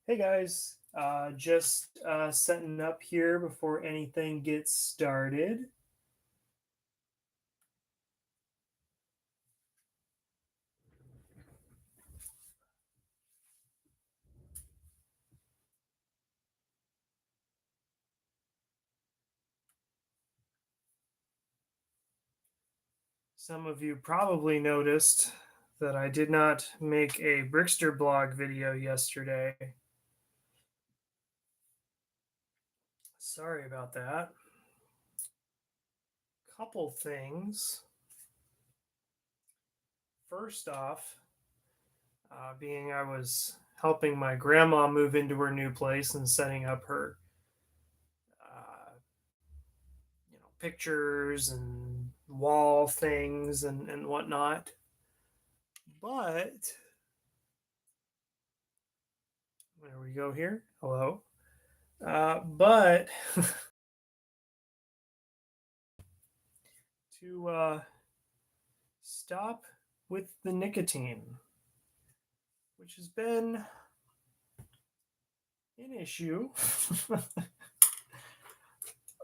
Hey guys, just setting up here before anything gets started. Some of you probably noticed that I did not make a Brickster blog video yesterday. Sorry about that. Couple things. First off, being I was helping my grandma move into her new place and setting up her pictures and wall things and whatnot. But there we go here. Hello. But to stop with the nicotine, which has been an issue.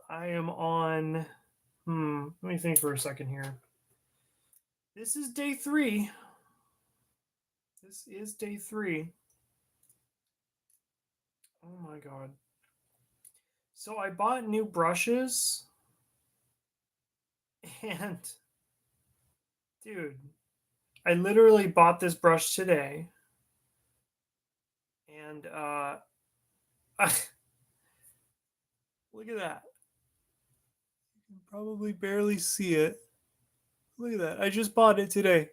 I am on, let me think for a second here. This is day 3. This is day 3. Oh my God. So I bought new brushes and dude, I literally bought this brush today and look at that. You can probably barely see it. Look at that. I just bought it today.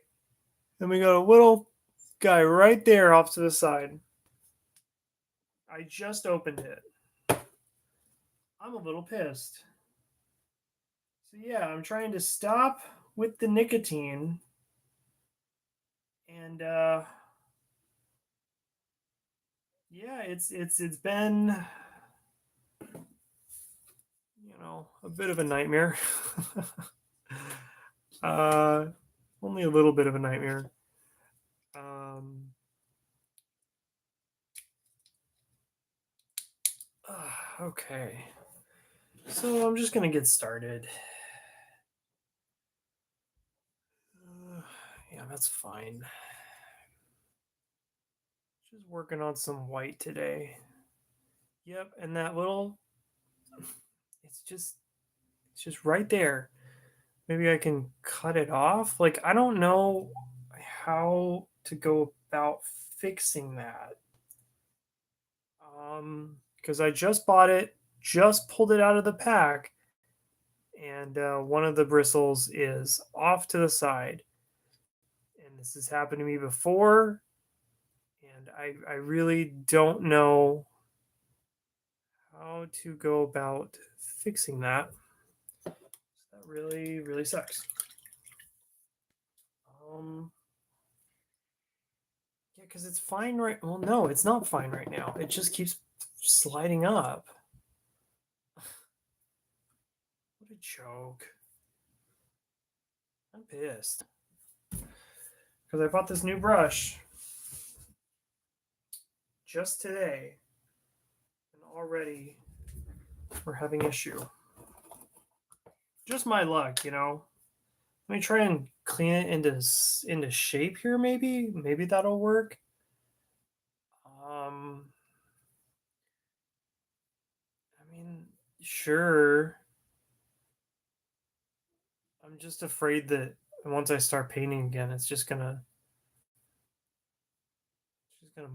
And we got a little guy right there off to the side. I just opened it. I'm a little pissed. So yeah, I'm trying to stop with the nicotine. And yeah, it's been a bit of a nightmare. Only a little bit of a nightmare. Okay. So I'm just gonna get started. Yeah, that's fine. Just working on some white today. Yep, and that little, it's just right there. Maybe I can cut it off. Like, I don't know how to go about fixing that. Because I just bought it, just pulled it out of the pack, and one of the bristles is off to the side. And this has happened to me before, and I really don't know how to go about fixing that. That really, really sucks. Yeah, because it's fine right. Well, no, it's not fine right now. It just keeps sliding up. What a joke. I'm pissed. Because I bought this new brush just today, and already we're having issue. Just my luck, you know. Let me try and clean it into shape here. Maybe that'll work. I mean, sure. I'm just afraid that once I start painting again, it's just gonna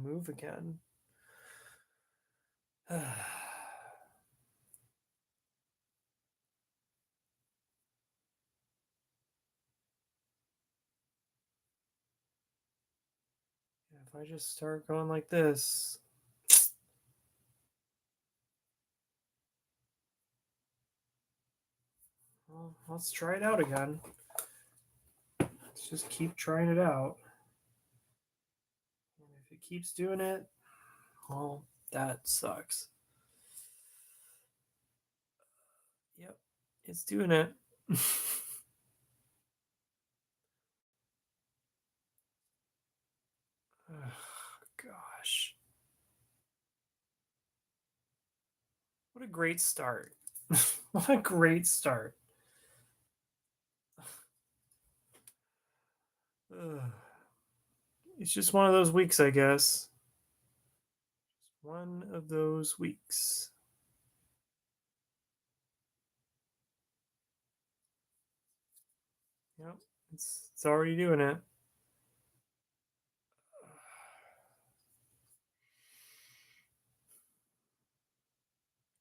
move again. If I just start going like this. Well, let's try it out again. Let's just keep trying it out. And if it keeps doing it, well, that sucks. Yep, it's doing it. Oh, gosh. What a great start. What a great start. Ugh. It's just one of those weeks, I guess. One of those weeks. Yep, it's already doing it.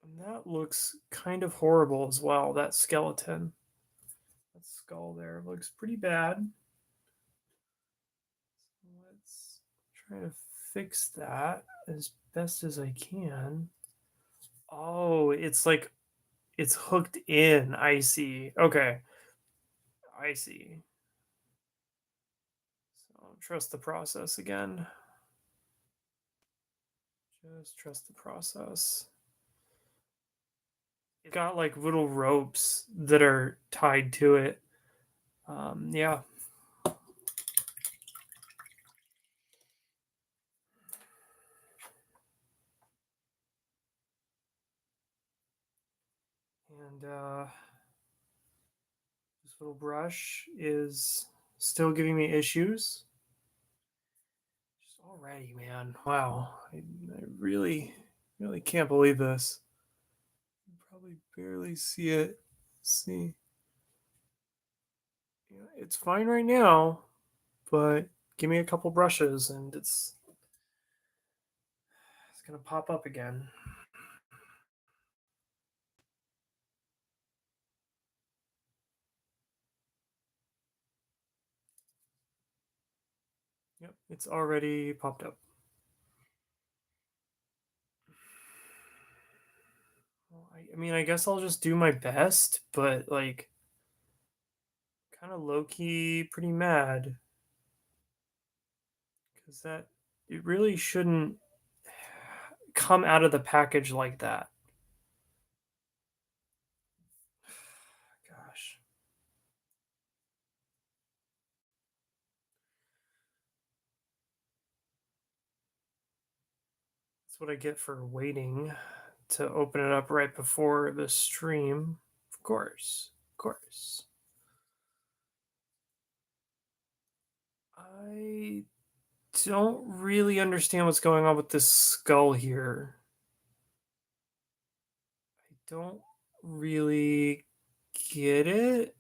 And that looks kind of horrible as well, that skeleton. That skull there looks pretty bad. Let's try to fix that as best as I can. Oh, it's like it's hooked in. I see. Okay. I see. So trust the process again. Just trust the process. It's got like little ropes that are tied to it. Yeah. And this little brush is still giving me issues. Just already, man. Wow. I really, really can't believe this. You probably barely see it. Let's see. Yeah, it's fine right now, but give me a couple brushes and it's gonna pop up again. Yep, it's already popped up. Well, I mean, I guess I'll just do my best, but like, kind of low key, pretty mad because that it really shouldn't come out of the package like that. Gosh. That's what I get for waiting to open it up right before the stream. Of course. Of course. I don't really understand what's going on with this skull here. I don't really get it.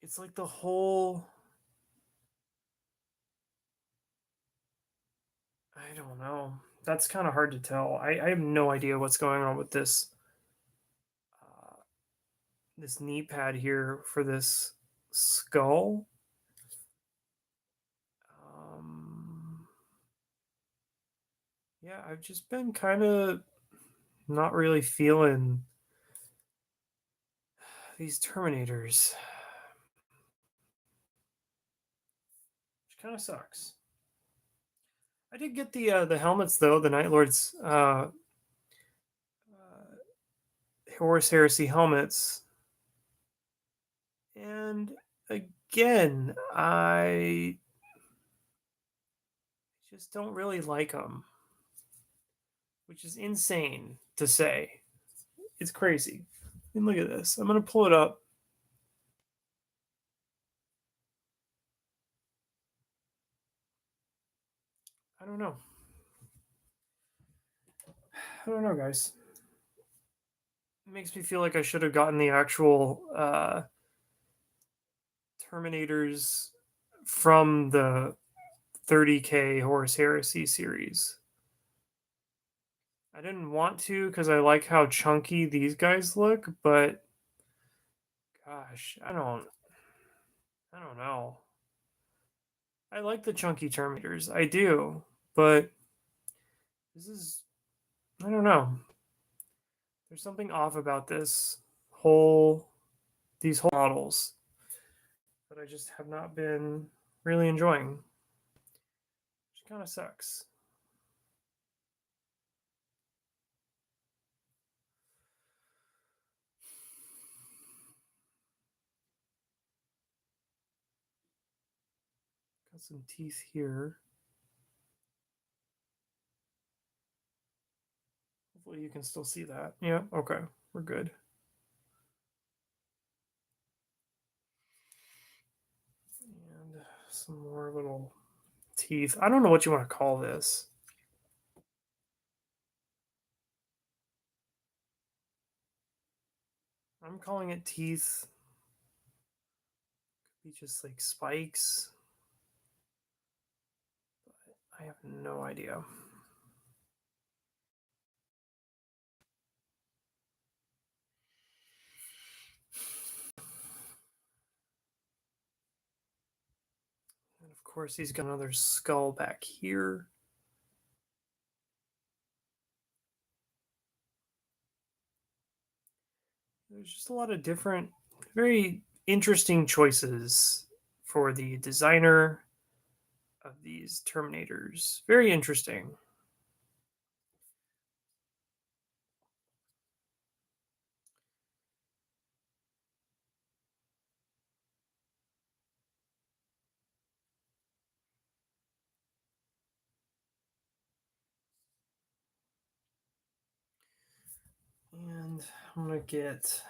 It's like the whole. I don't know. That's kind of hard to tell. I have no idea what's going on with uh, this knee pad here for this skull. Um, yeah, I've just been kind of not really feeling these Terminators, which kind of sucks. I did get the helmets though, the Night Lords Horus Heresy helmets, and again, I just don't really like them, which is insane to say. It's crazy. And look at this. I'm gonna pull it up. I don't know. I don't know, guys. It makes me feel like I should have gotten the actual Terminators from the 30K Horus Heresy series. I didn't want to because I like how chunky these guys look, but gosh, I don't know. I like the chunky Terminators. I do, but this is I don't know. There's something off about whole these whole models that I just have not been really enjoying. Which kind of sucks. Got some teeth here. Hopefully you can still see that. Yeah, okay, we're good. And some more little teeth. I don't know what you want to call this. I'm calling it teeth. Could be just like spikes. But I have no idea. And of course, he's got another skull back here. There's just a lot of different, very interesting choices for the designer of these Terminators. Very interesting. And I'm going to get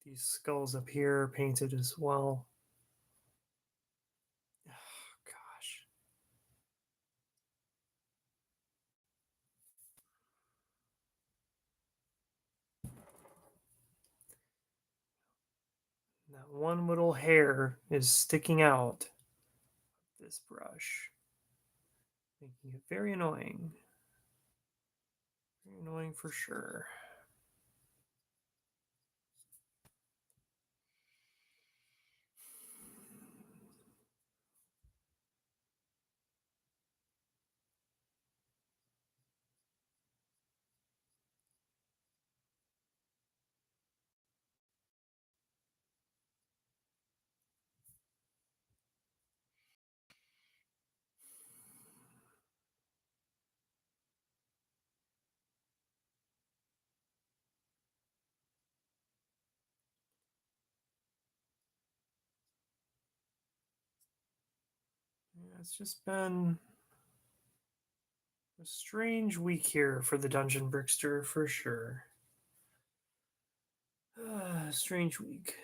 these skulls up here painted as well. Oh, gosh. That one little hair is sticking out of this brush, making it very annoying. Very annoying for sure. Yeah, it's just been a strange week here for the Dungeon Brickster for sure. Strange week.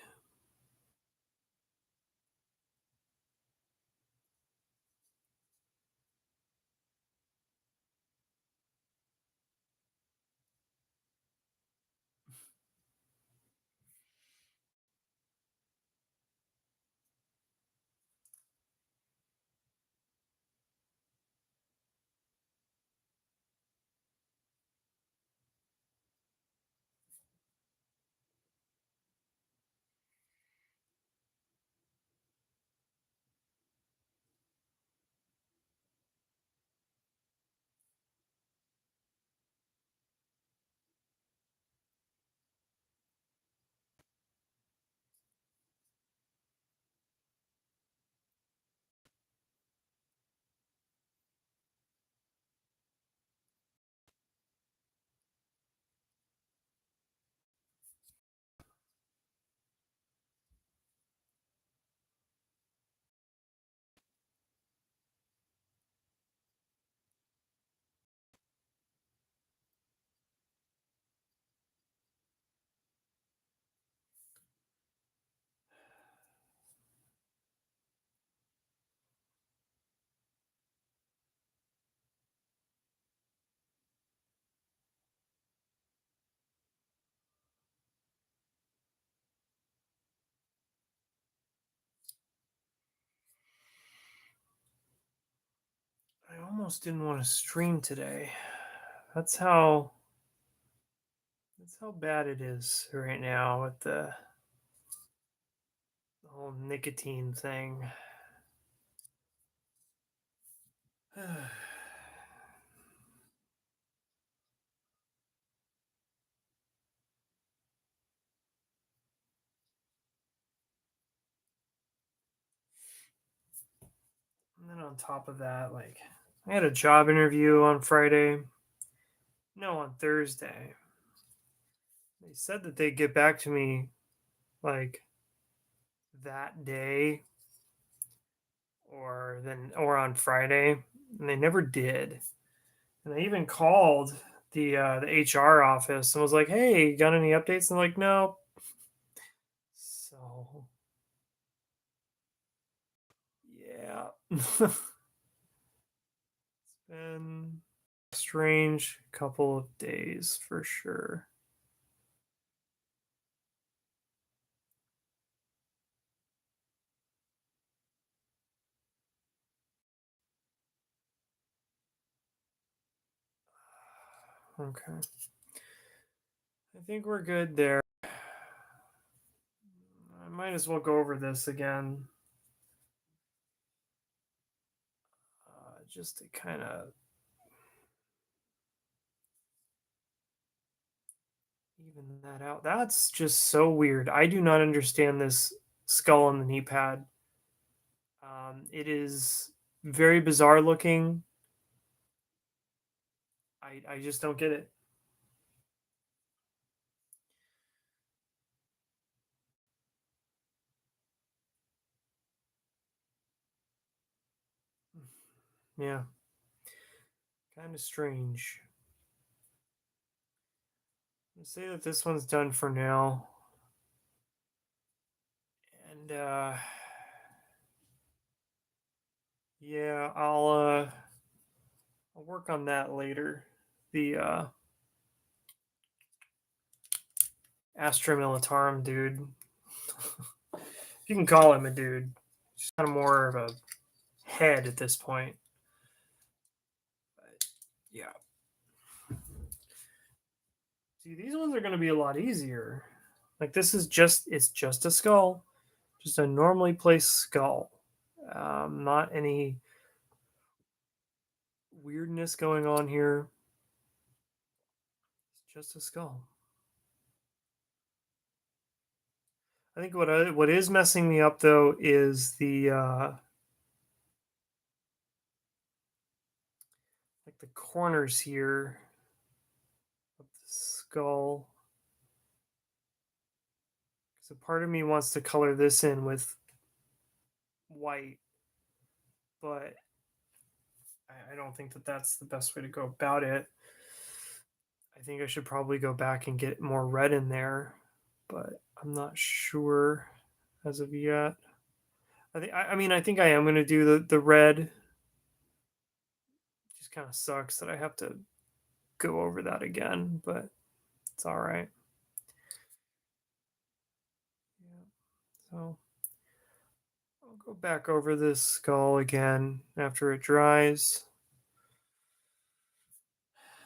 I almost didn't want to stream today. That's how bad it is right now with the whole nicotine thing. And then on top of that, like, I had a job interview on Friday. No, on Thursday. They said that they'd get back to me like that day or on Friday, and they never did. And I even called the HR office and was like, "Hey, got any updates?" And they're like, "No." So yeah, it's been a strange couple of days for sure. Okay, I think we're good there. I might as well go over this again, just to kind of even that out. That's just so weird. I do not understand this skull on the knee pad. It is very bizarre looking. I just don't get it. Yeah, kind of strange. Let's say that this one's done for now, and yeah, I'll work on that later. The Astra Militarum dude. You can call him a dude. He's kind of more of a head at this point. But yeah. See, these ones are going to be a lot easier. Like this is it's just a skull, just a normally placed skull. Not any weirdness going on here. It's just a skull. I think what is messing me up though is the like the corners here of the skull. So part of me wants to color this in with white, but I don't think that that's the best way to go about it. I think I should probably go back and get more red in there, but I'm not sure as of yet. I mean I think I am going to do the red. It just kind of sucks that I have to go over that again, but it's all right. Yeah. So I'll go back over this skull again after it dries.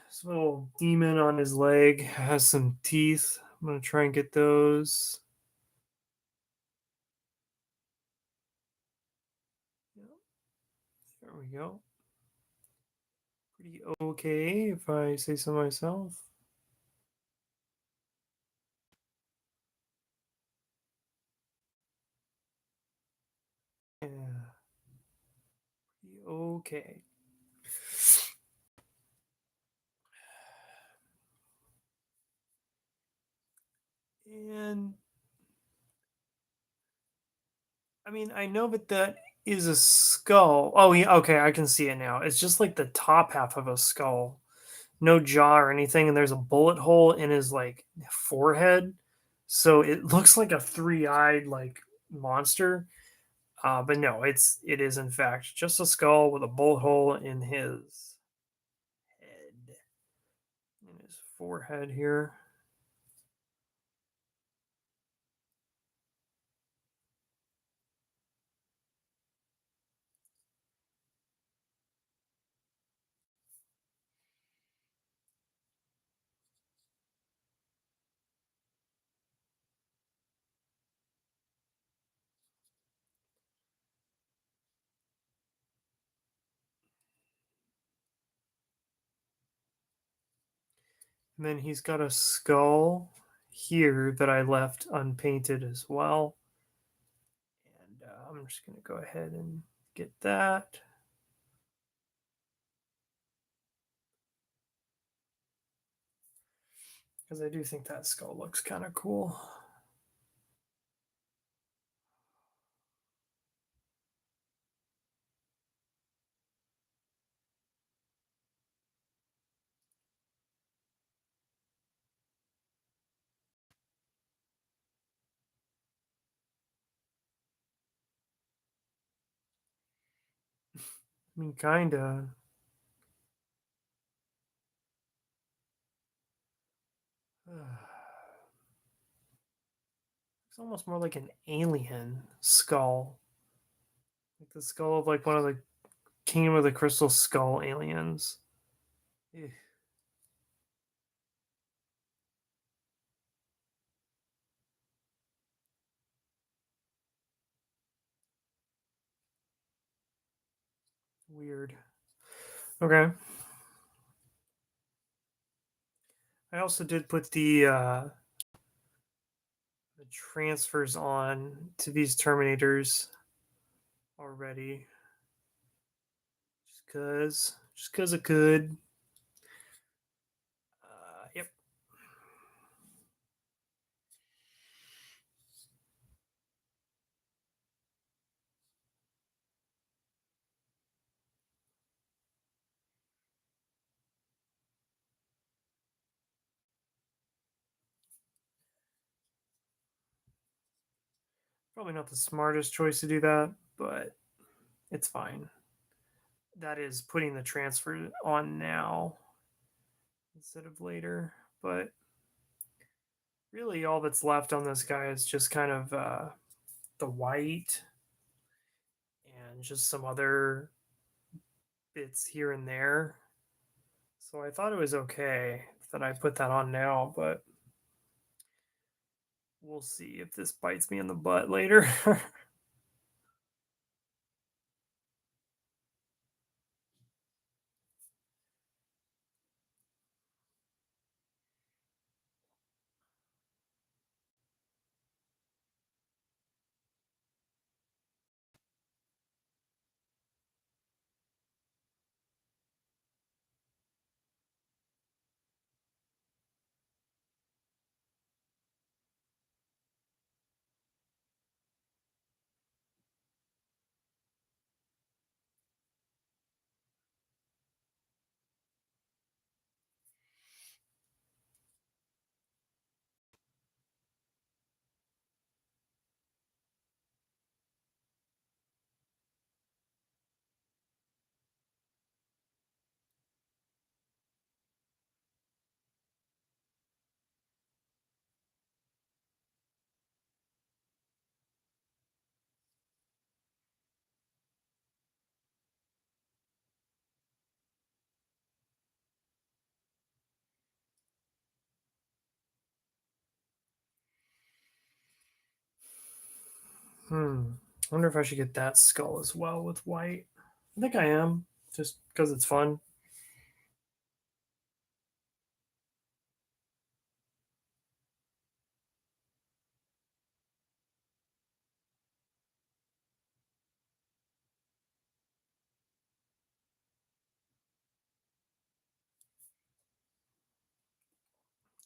This little demon on his leg has some teeth. I'm going to try and get those. Yeah, there we go. Pretty okay if I say so myself. Yeah, pretty okay. And I mean, I know that that is a skull. Oh, yeah, okay, I can see it now. It's just like the top half of a skull, no jaw or anything, and there's a bullet hole in his like forehead, so it looks like a three-eyed like monster. But no, it is in fact just a skull with a bullet hole in his head, in his forehead here. And then he's got a skull here that I left unpainted as well. And I'm just going to go ahead and get that. Because I do think that skull looks kind of cool. I mean, kinda. It's almost more like an alien skull. Like the skull of like one of the Kingdom of the Crystal Skull aliens. Eh, weird. Okay. I also did put the transfers on to these Terminators already. Just cause it could. Yep. Probably not the smartest choice to do that, but it's fine. That is putting the transfer on now instead of later. But really, all that's left on this guy is just kind of the white and just some other bits here and there. So I thought it was okay that I put that on now, but we'll see if this bites me in the butt later. I wonder if I should get that skull as well with white. I think I am, just because it's fun.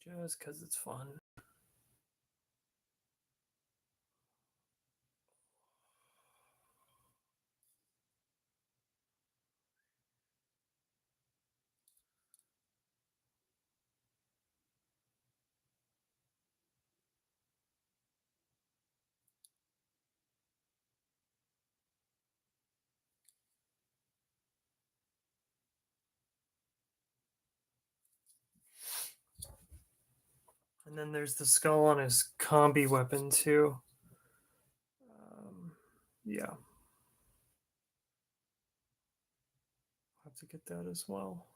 Just because it's fun. And then there's the skull on his combi weapon too. Yeah, have to get that as well.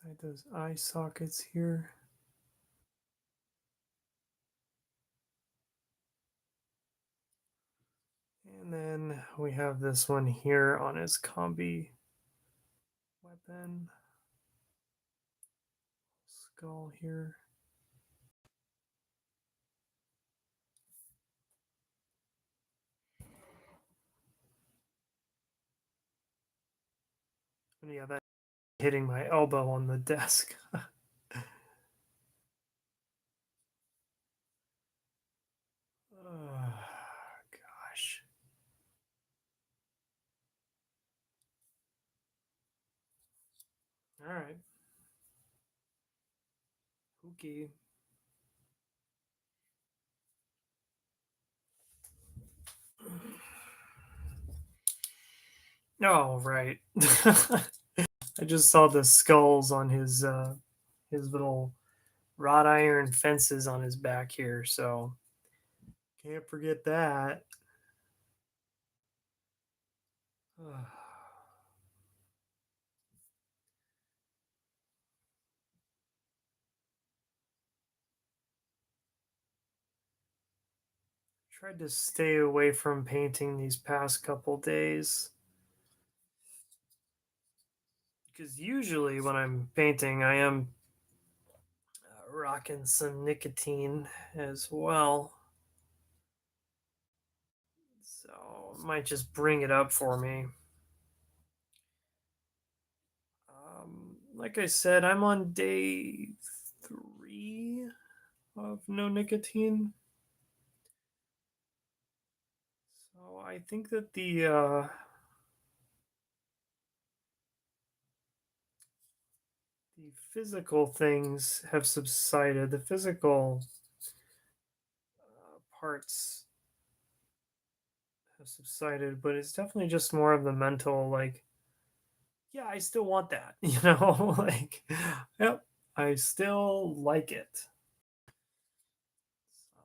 Inside those eye sockets here. And then we have this one here on his combi weapon. Skull here. And yeah, that hitting my elbow on the desk. All right. Okay. Oh, right. I just saw the skulls on his little wrought iron fences on his back here, so can't forget that. Tried to stay away from painting these past couple days because usually when I'm painting, I am rocking some nicotine as well. So might just bring it up for me. Like I said, I'm on day 3 of no nicotine. So I think that the physical things have subsided. The physical parts have subsided, but it's definitely just more of the mental, like, yeah, I still want that, like, yep, I still like it. So,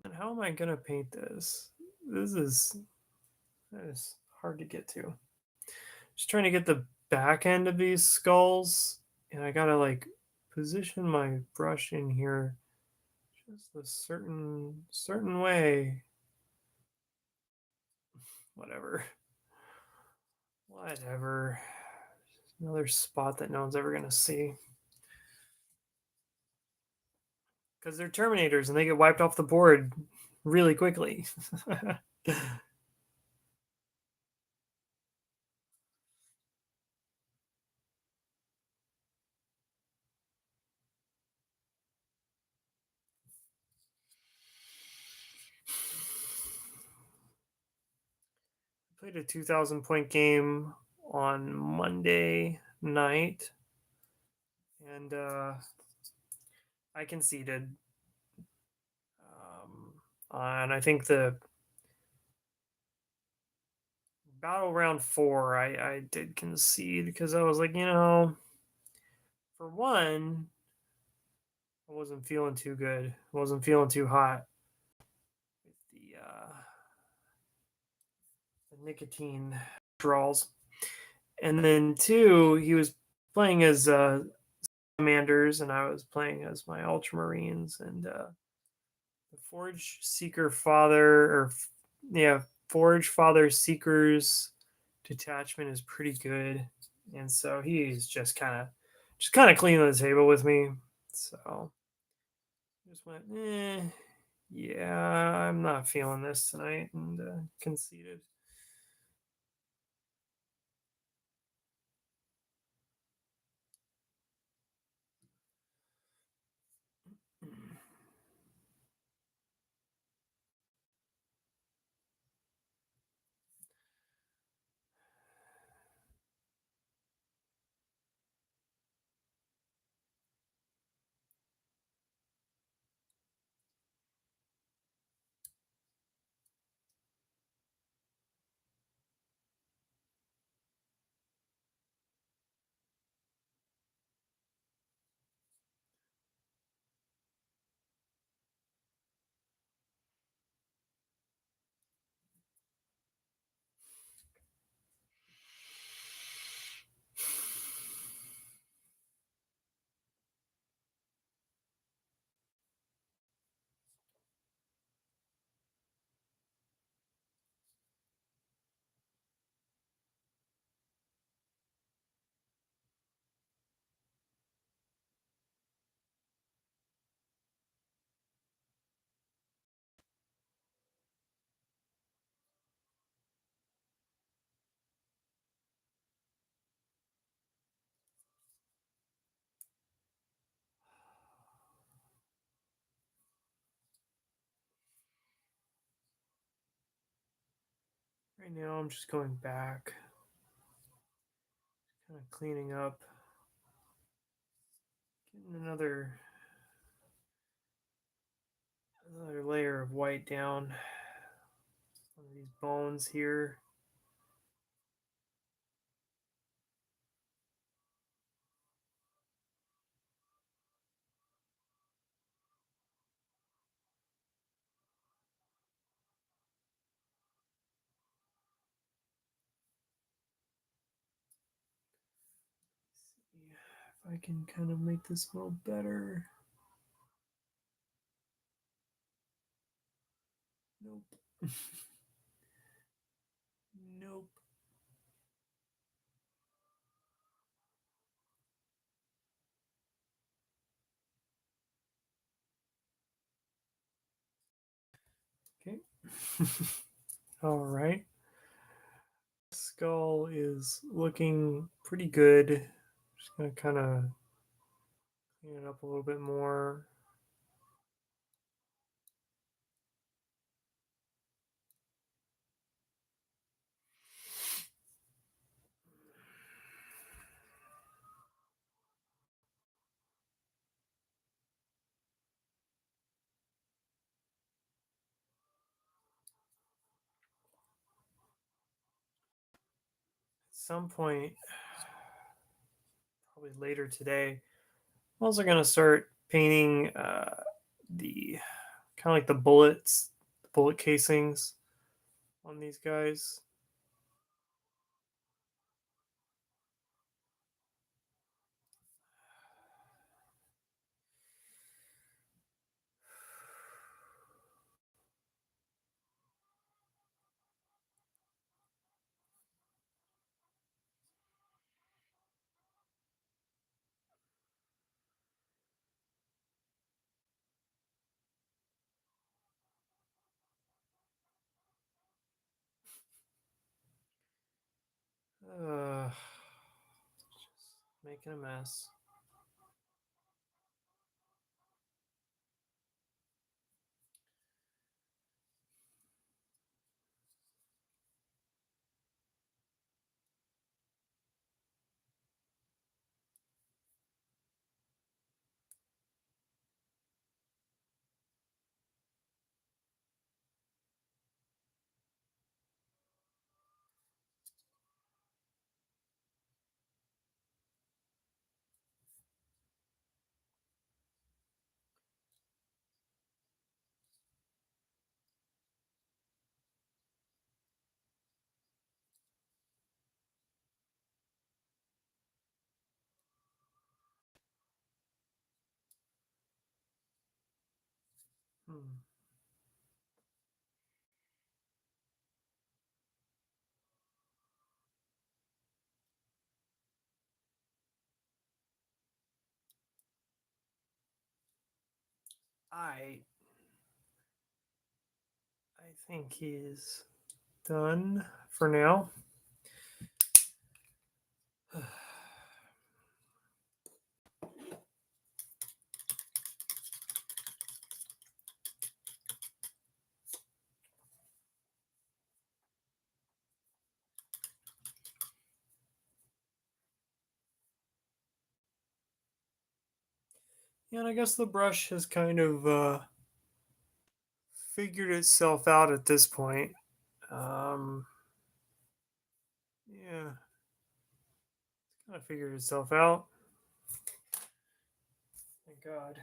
and how am I gonna paint this? This is hard to get to. Just trying to get the back end of these skulls, and I gotta like position my brush in here just a certain way. Whatever. Whatever. Another spot that no one's ever gonna see. Because they're Terminators and they get wiped off the board really quickly. Played a 2,000 point game on Monday night, and I conceded. And I think the battle round 4, I did concede because I was like, for one, I wasn't feeling too good. I wasn't feeling too hot with the nicotine draws. And then two, he was playing as commanders, and I was playing as my Ultramarines, and the Forge Seeker Father, or yeah, Forge Father Seeker's detachment is pretty good, and so he's just kind of cleaning the table with me. So just went, yeah, I'm not feeling this tonight, and conceded. Right now, I'm just going back. kind of cleaning up, getting another layer of white down on these bones here. See if I can kind of make this a little better. Nope. Nope. Okay. All right. Skull is looking pretty good. Just gonna kind of clean it up a little bit more. At some point, probably later today, I'm also gonna start painting the kind of like the bullets, the bullet casings on these guys. Just making a mess. Hmm. I think he's done for now. Yeah, and I guess the brush has kind of figured itself out at this point. Yeah, it's kind of figured itself out. Thank God.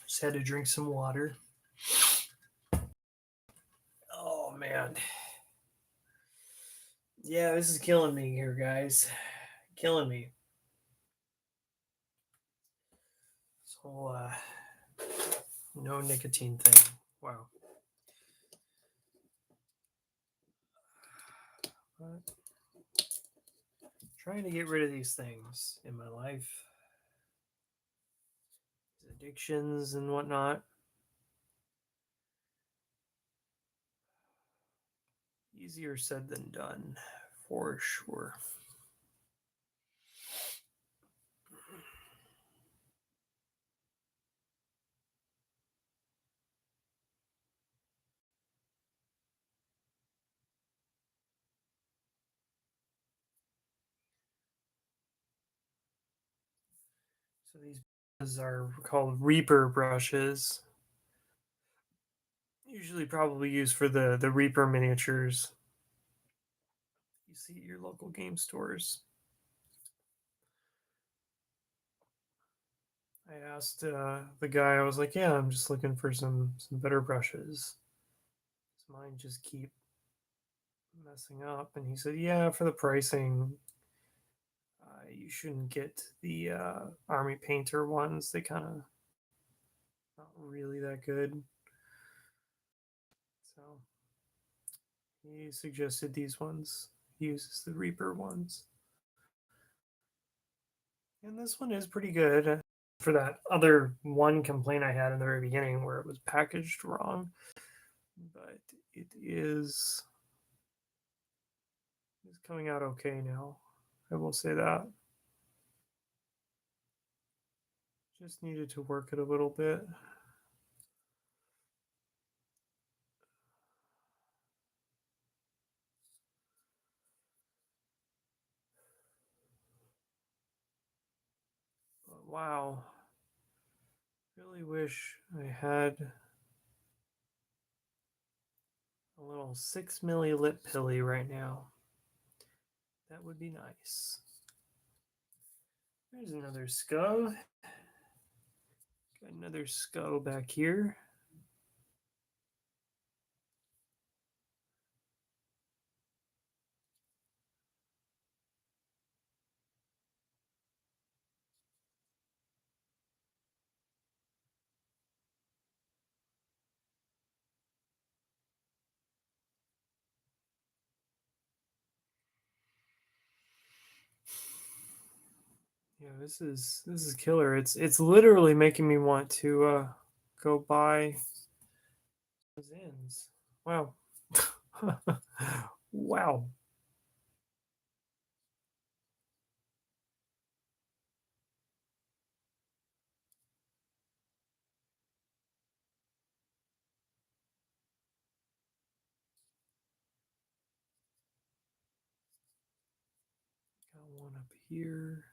Just had to drink some water. Oh man. Yeah, this is killing me here, guys. Killing me. This whole no nicotine thing. Wow. But trying to get rid of these things in my life, these addictions and whatnot. Easier said than done, for sure. So these brushes are called Reaper brushes. Usually probably used for the Reaper miniatures you see at your local game stores. I asked the guy, I was like, yeah, I'm just looking for some better brushes. Mine just keep messing up. And he said, yeah, for the pricing, you shouldn't get the Army Painter ones. They kind of not really that good. So he suggested these ones. He uses the Reaper ones. And this one is pretty good for that other one complaint I had in the very beginning where it was packaged wrong. But it is coming out okay now. I will say that. Just needed to work it a little bit. But wow. Really wish I had a little 6 milli lip pilly right now. That would be nice. There's another skull. Got another skull back here. Yeah, this is killer. It's literally making me want to go buy Zins. Wow. Wow. Got one up here.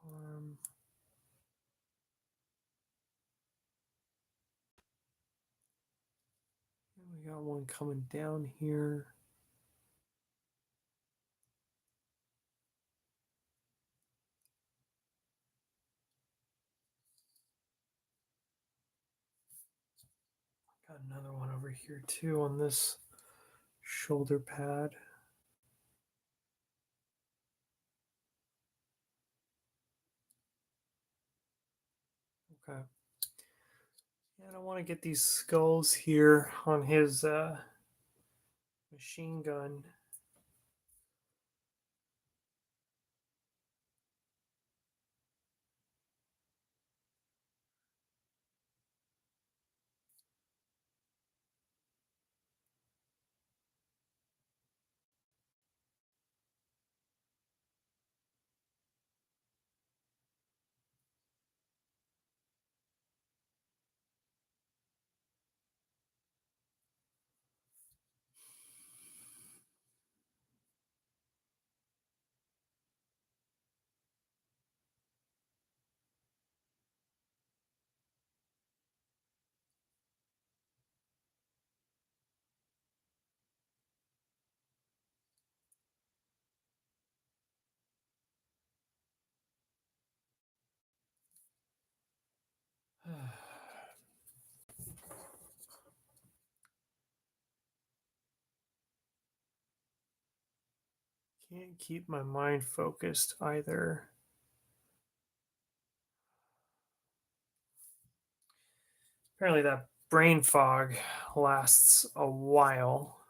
Arm. And we got one coming down here. Got another one over here too on this shoulder pad. Okay. And I want to get these skulls here on his machine gun. Can't keep my mind focused either. Apparently, that brain fog lasts a while.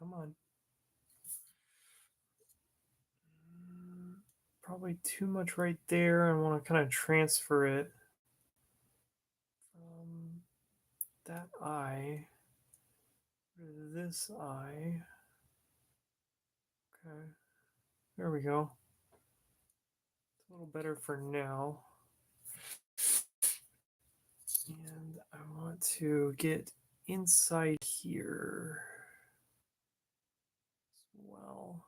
Come on. Probably too much right there. I want to kind of transfer it from that eye to this eye. Okay. There we go. It's a little better for now. And I want to get inside here as well.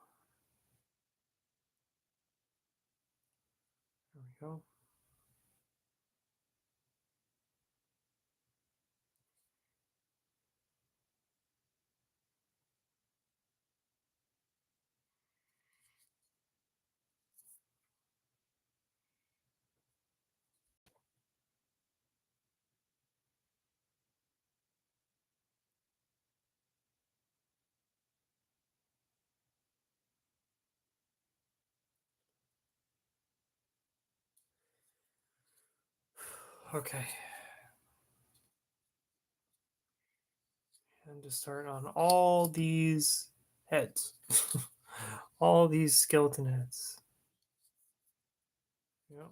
There we go. Okay. And to start on all these heads. All these skeleton heads. Yep.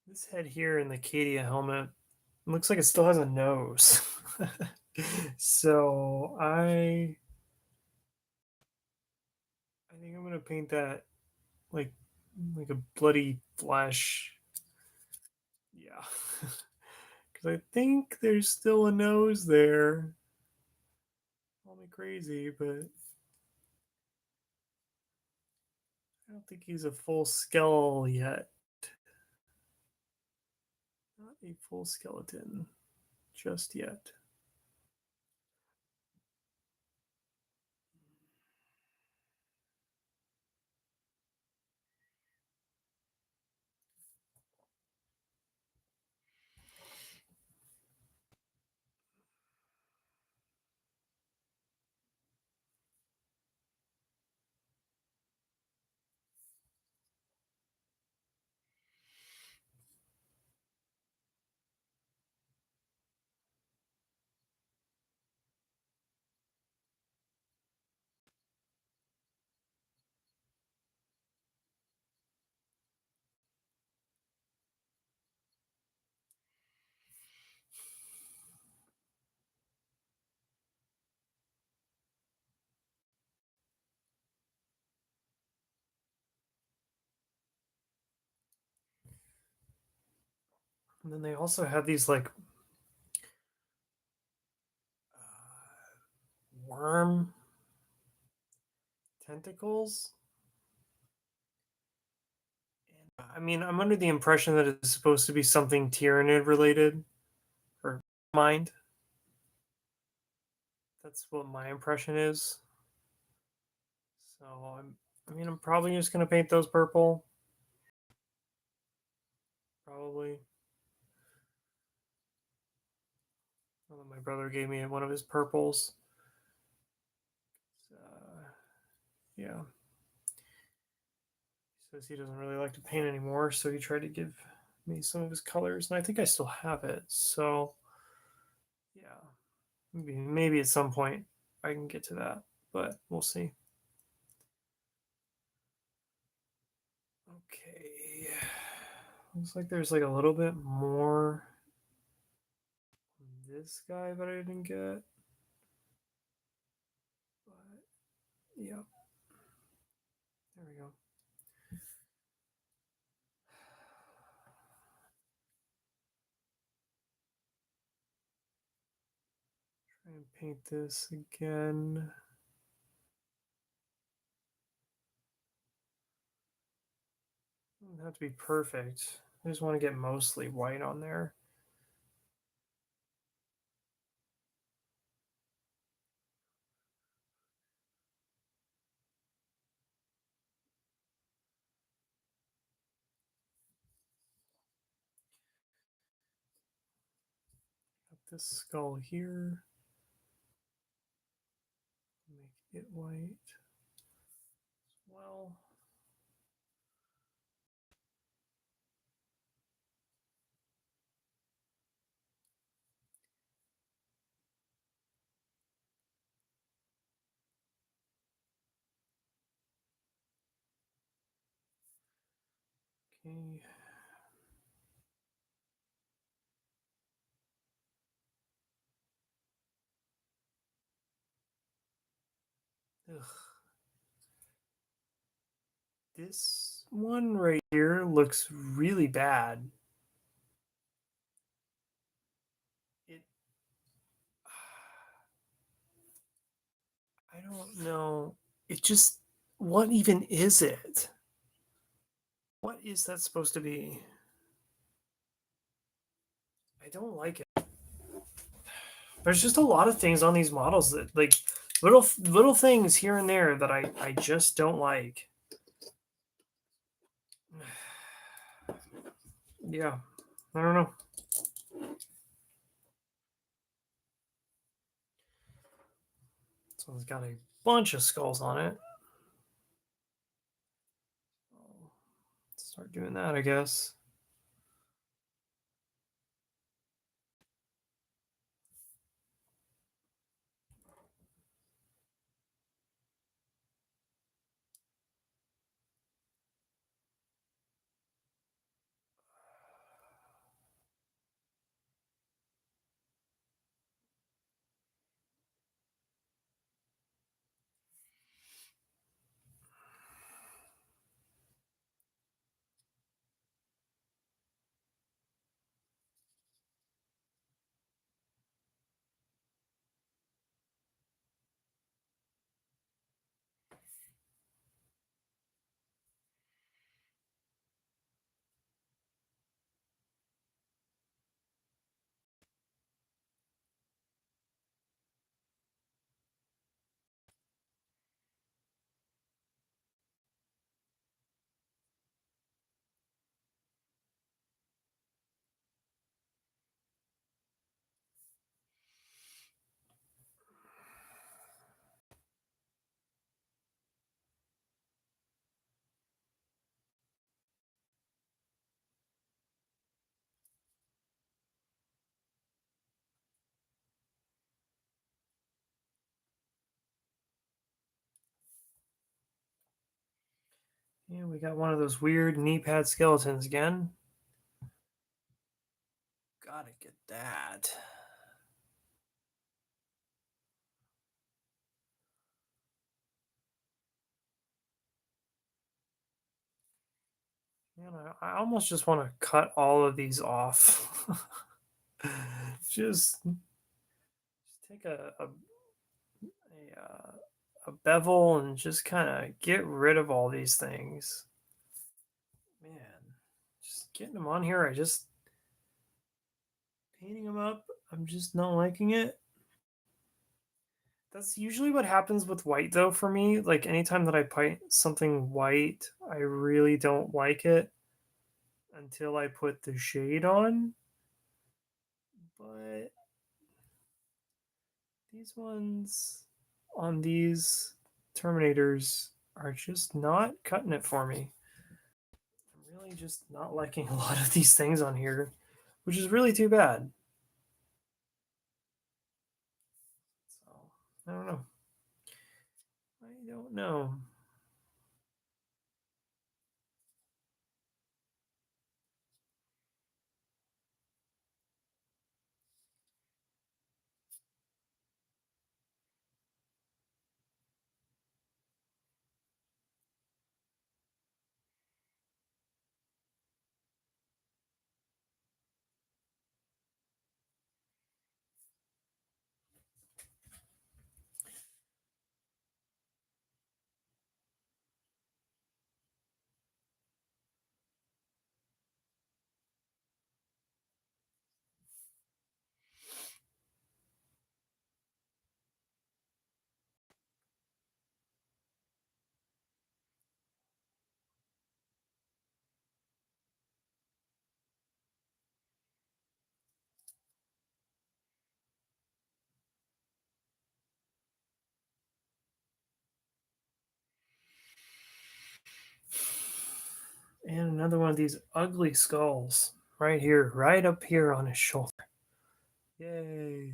This head here in the Cadia helmet looks like it still has a nose. So I think I'm gonna paint that like a bloody flesh. Yeah. Because I think there's still a nose there. Call me crazy, but I don't think he's a full skull yet. Not a full skeleton just yet. And then they also have these like worm tentacles. And I mean, I'm under the impression that it's supposed to be something Tyranid related or mind. That's what my impression is. So I'm probably just gonna paint those purple. Probably. My brother gave me one of his purples. Yeah. He says he doesn't really like to paint anymore, so he tried to give me some of his colors, and I think I still have it. So, yeah, maybe at some point I can get to that, but we'll see. Okay. Looks like there's like a little bit more on this guy that I didn't get. But yeah. There we go. Try and paint this again. Doesn't have to be perfect. I just want to get mostly white on there. Got this skull here. Make it white as well. Okay. Ugh. This one right here looks really bad. It. I don't know. It just. What even is it? What is that supposed to be? I don't like it. There's just a lot of things on these models that like little things here and there that I just don't like. Yeah, I don't know. This one's got a bunch of skulls on it. Start doing that, I guess. Yeah, we got one of those weird knee pad skeletons again. Gotta get that. Man, I almost just want to cut all of these off. Just take a bevel and just kind of get rid of all these things. Man, just getting them on here. I just painting them up. I'm just not liking it. That's usually what happens with white, though, for me. Like anytime that I paint something white, I really don't like it until I put the shade on. But these ones on these Terminators are just not cutting it for me. I'm really just not liking a lot of these things on here, which is really too bad. So, I don't know. I don't know. And another one of these ugly skulls right here, right up here on his shoulder. Yay.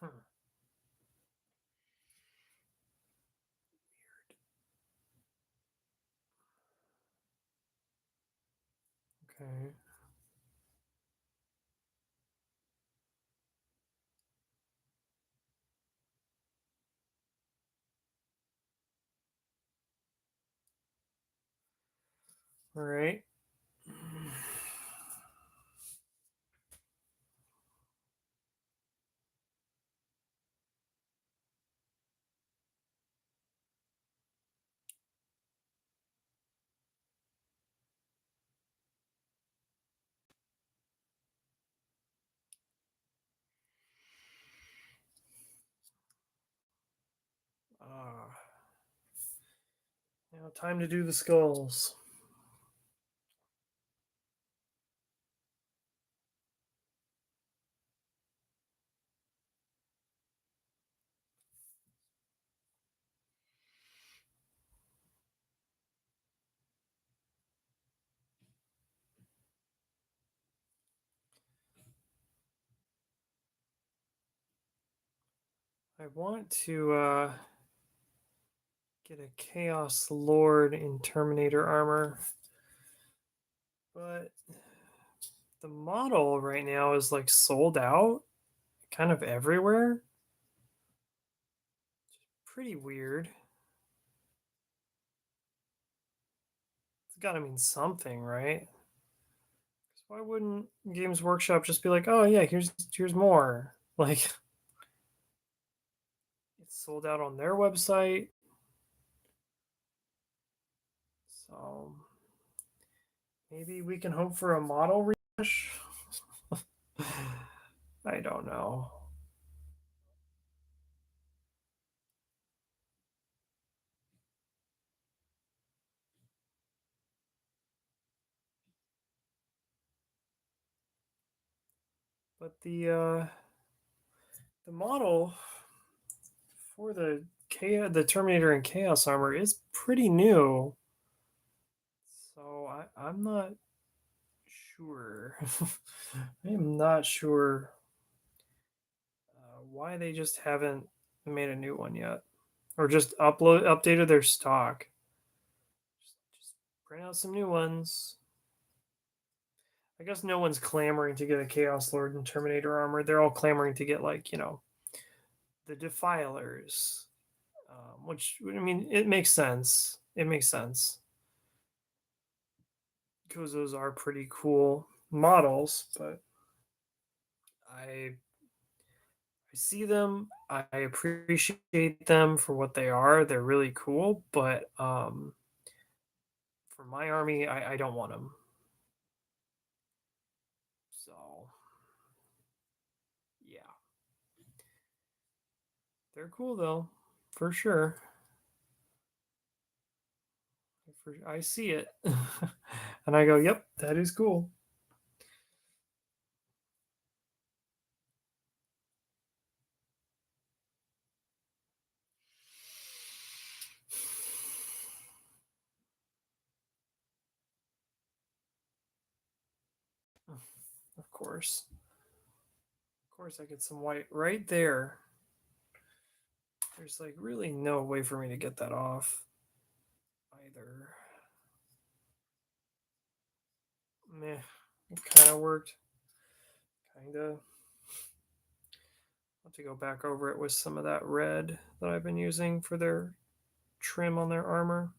Hmm. Okay. All right. Ah, now time to do the skulls. I want to get a Chaos Lord in Terminator armor, but the model right now is like sold out kind of everywhere. Pretty weird. gotta mean something, right? Why wouldn't Games Workshop just be like, "Oh yeah, here's more." Like it's sold out on their website. So maybe we can hope for a model refresh. I don't know. But the model for the Terminator and Chaos Armor is pretty new. So I'm not sure. I am not sure why they just haven't made a new one yet, or just updated their stock. Just print out some new ones. I guess no one's clamoring to get a Chaos Lord and Terminator armor. They're all clamoring to get like the Defilers, which I mean it makes sense. It makes sense because those are pretty cool models, but I I see them. I appreciate them for what they are. They're really cool, but for my army, I don't want them. So yeah, they're cool though, for sure. I see it, and I go, "Yep, that is cool." Of course, I get some white right there. There's like really no way for me to get that off either. Meh, it kind of worked. Kind of. I'll have to go back over it with some of that red that I've been using for their trim on their armor.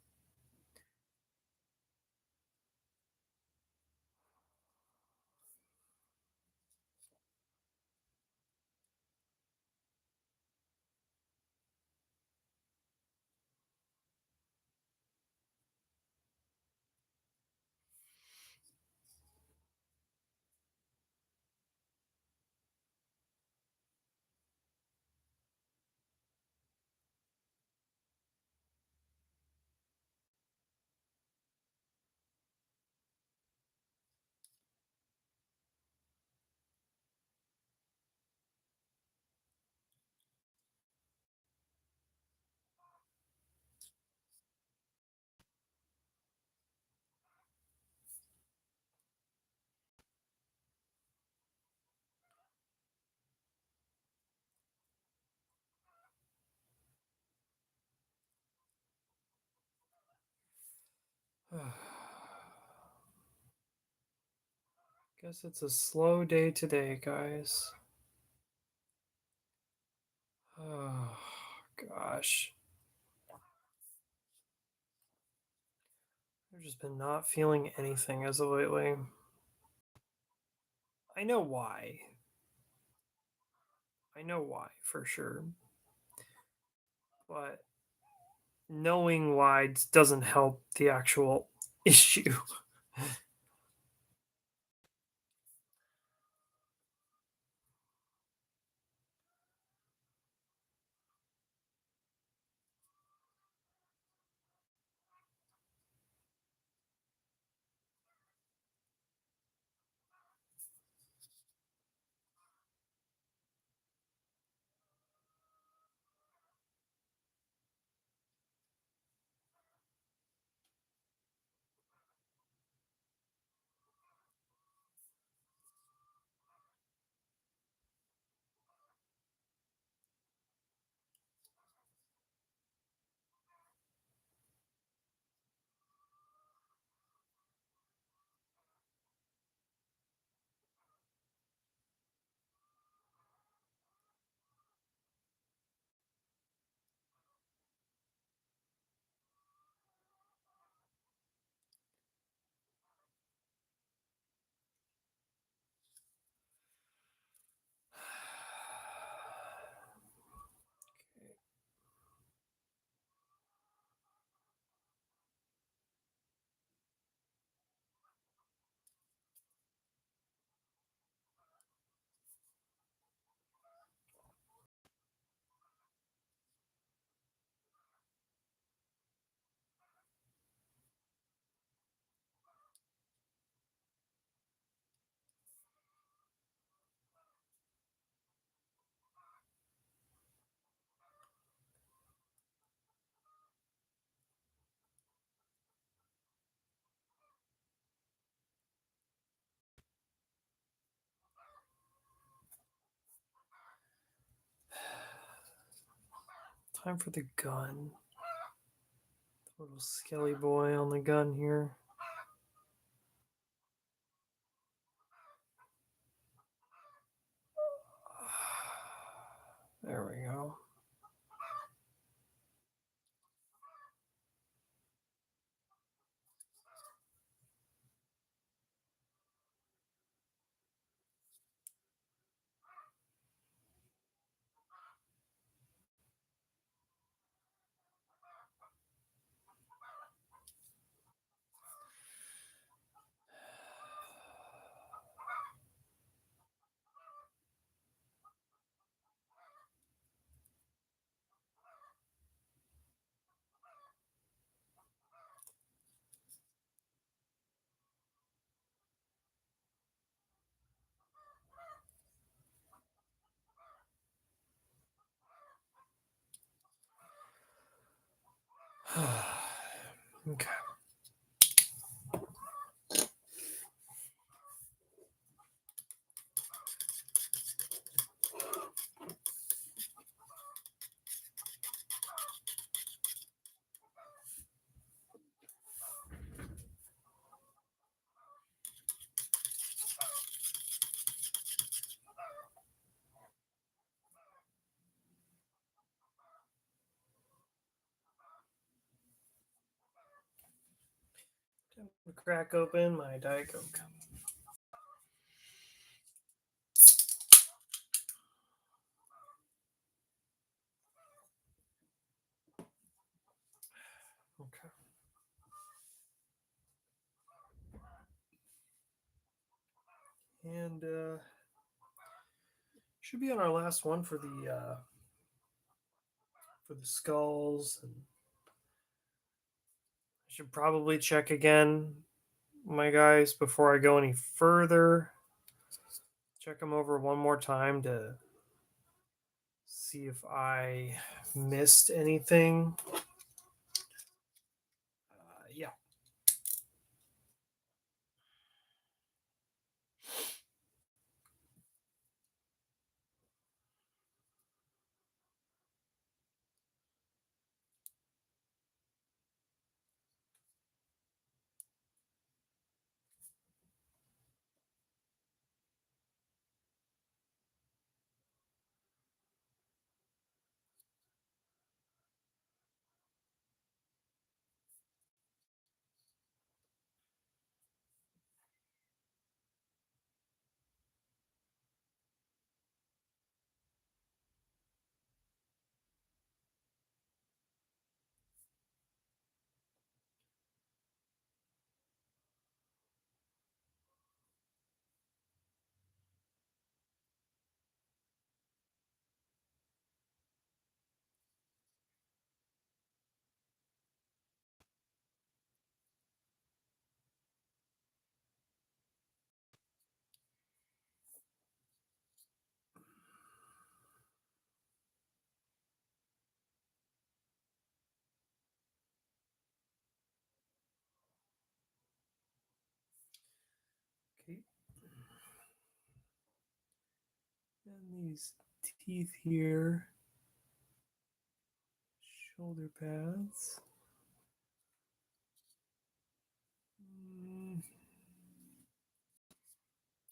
Guess it's a slow day today, guys. Oh, gosh. I've just been not feeling anything as of lately. I know why. I know why for sure. But knowing why doesn't help the actual issue. Time for the gun. Little skelly boy on the gun here. There we go. Okay. Time to crack open my Diet Coke. Okay. And should be on our last one for the skulls. And I should probably check again, my guys, before I go any further. Check them over one more time to see if I missed anything. Yeah. Okay. And these teeth here, shoulder pads.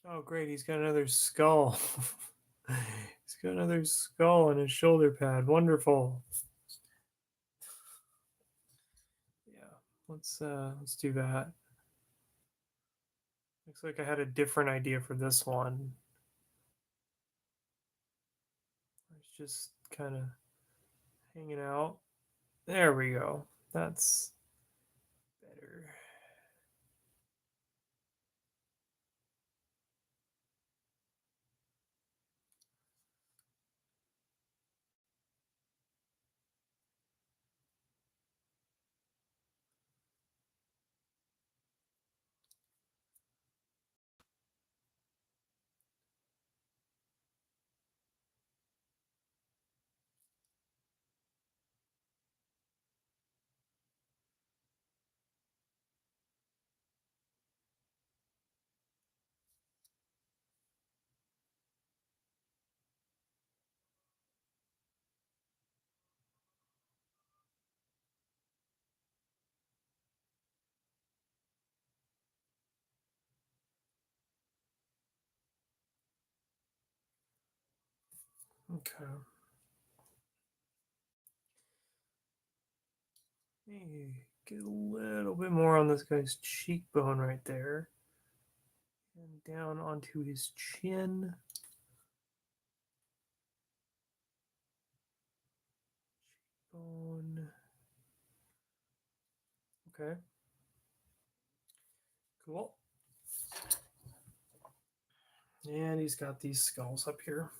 Oh, great. He's got another skull. He's got another skull on his shoulder pad. Wonderful. Yeah, let's do that. Looks like I had a different idea for this one. It's just kind of hanging out. There we go. That's better. Okay. Get a little bit more on this guy's cheekbone right there. And down onto his chin. Cheekbone. Okay. Cool. And he's got these skulls up here.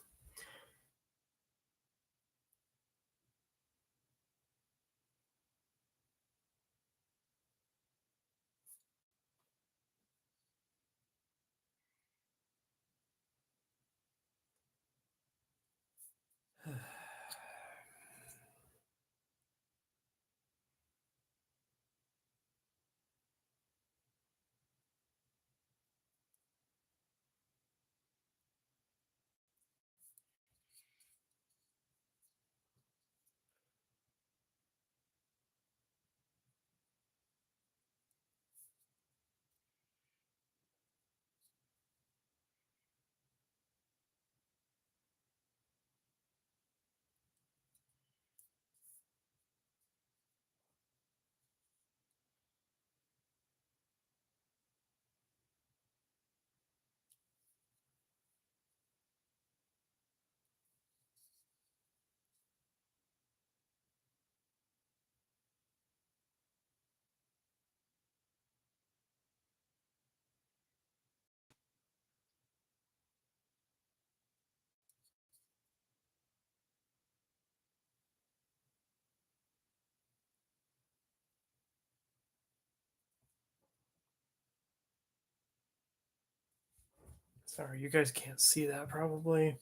Sorry, you guys can't see that probably.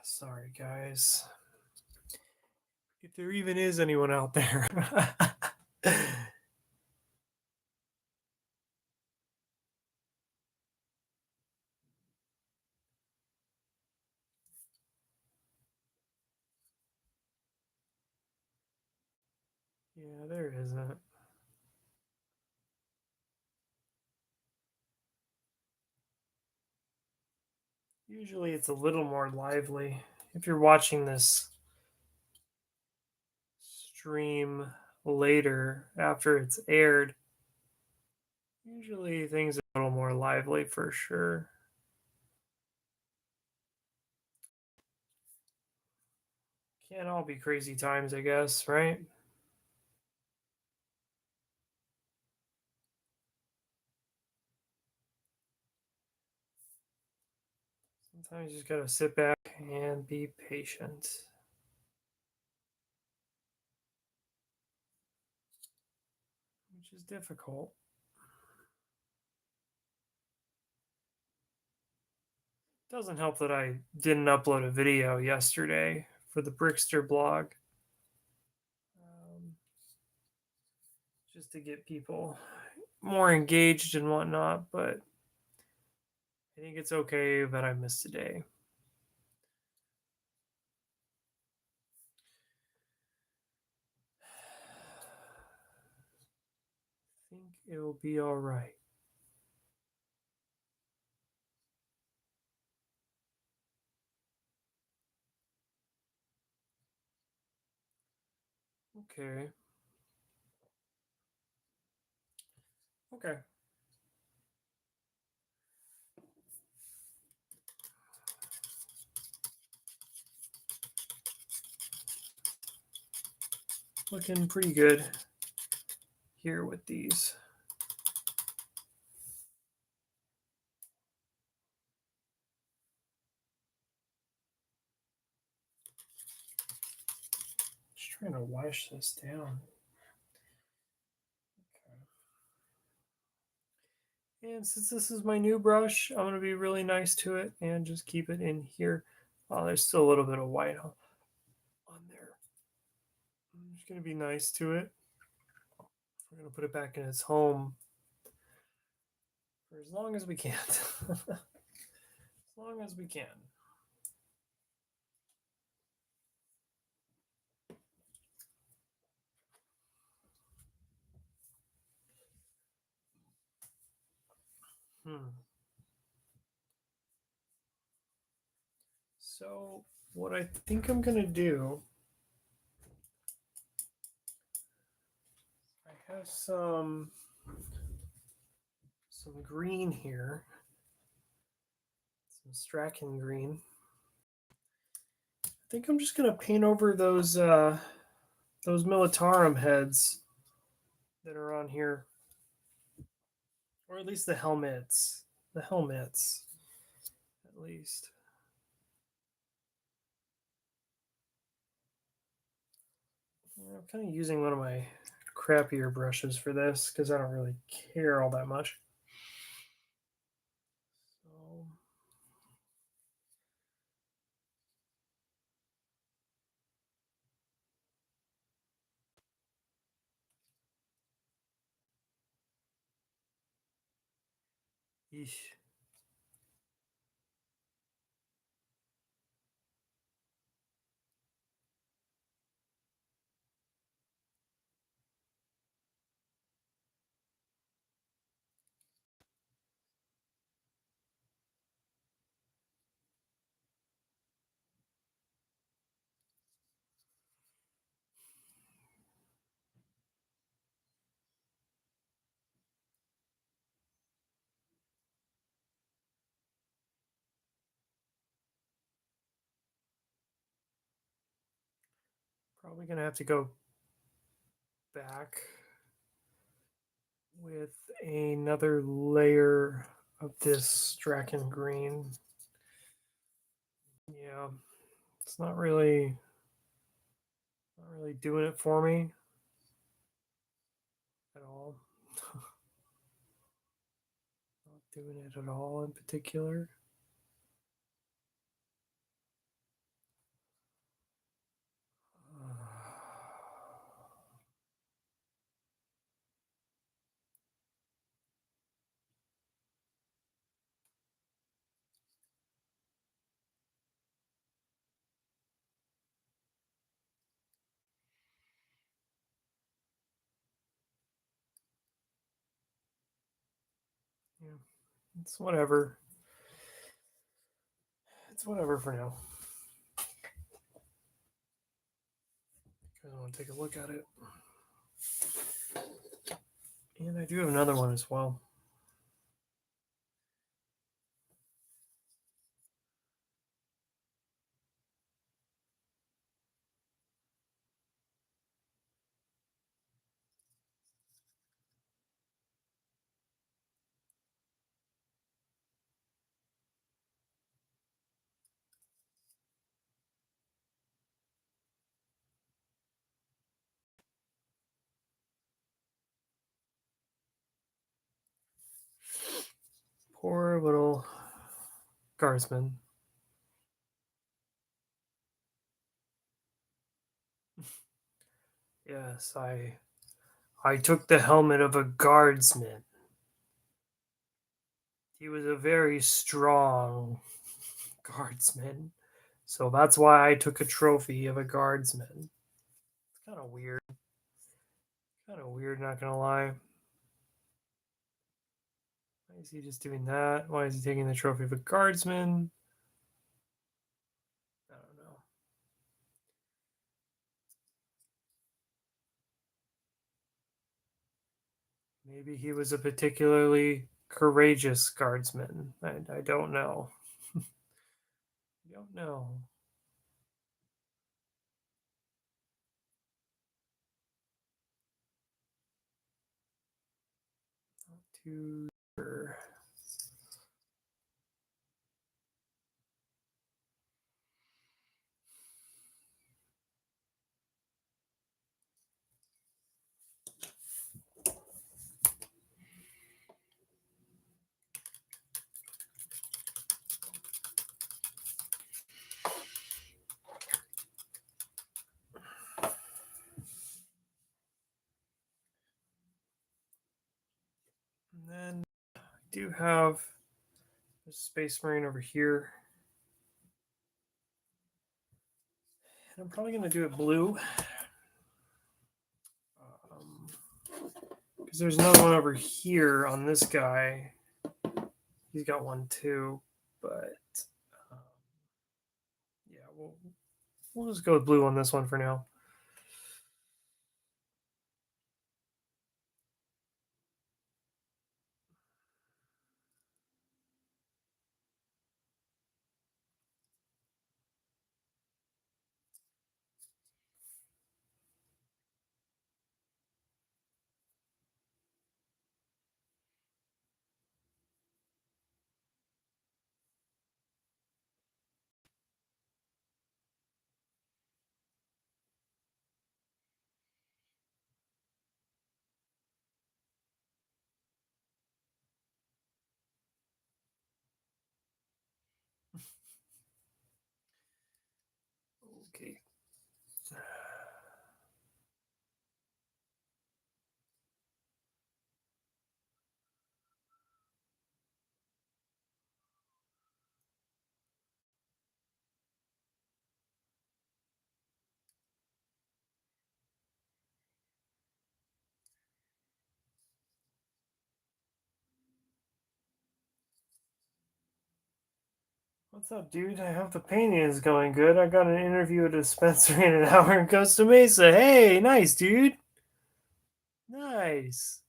Sorry, guys. If there even is anyone out there. Yeah, there isn't. Usually it's a little more lively. If you're watching this stream later after it's aired, usually things are a little more lively for sure. Can't all be crazy times, I guess, right? Sometimes you just gotta sit back and be patient, which is difficult. Doesn't help that I didn't upload a video yesterday for the Brickster blog. Just to get people more engaged and whatnot, but I think it's okay that I missed a day. I think it'll be all right. Okay. Okay. Looking pretty good here with these. Just trying to wash this down. Okay. And since this is my new brush, I'm going to be really nice to it and just keep it in here. Oh, there's still a little bit of white on there. I'm just going to be nice to it. We're going to put it back in its home for as long as we can. As long as we can. So what I think I'm gonna do, I have some green here, some Strachan green. I think I'm just gonna paint over those Militarum heads that are on here, or at least the helmets. The helmets, at least. I'm kind of using one of my crappier brushes for this because I don't really care all that much. So Yeesh. Probably gonna have to go back with another layer of this Strachan green. Yeah, it's not really doing it for me at all. Not doing it at all in particular. Yeah, it's whatever. It's whatever for now. I want to take a look at it. And I do have another one as well. Poor little guardsman. Yes, I took the helmet of a guardsman. He was a very strong guardsman. So that's why I took a trophy of a guardsman. It's kind of weird. Kind of weird, not gonna lie. Why is he just doing that? Why is he taking the trophy of a guardsman? I don't know. Maybe he was a particularly courageous guardsman. I don't know. I don't know. Not too sure. And then I do have a Space Marine over here. And I'm probably going to do it blue. Because there's another one over here on this guy. He's got one too, but we'll just go with blue on this one for now. Okay. What's up, dude? I hope the painting is going good. I got an interview at a dispensary in an hour in Costa Mesa. Hey, nice, dude. Nice.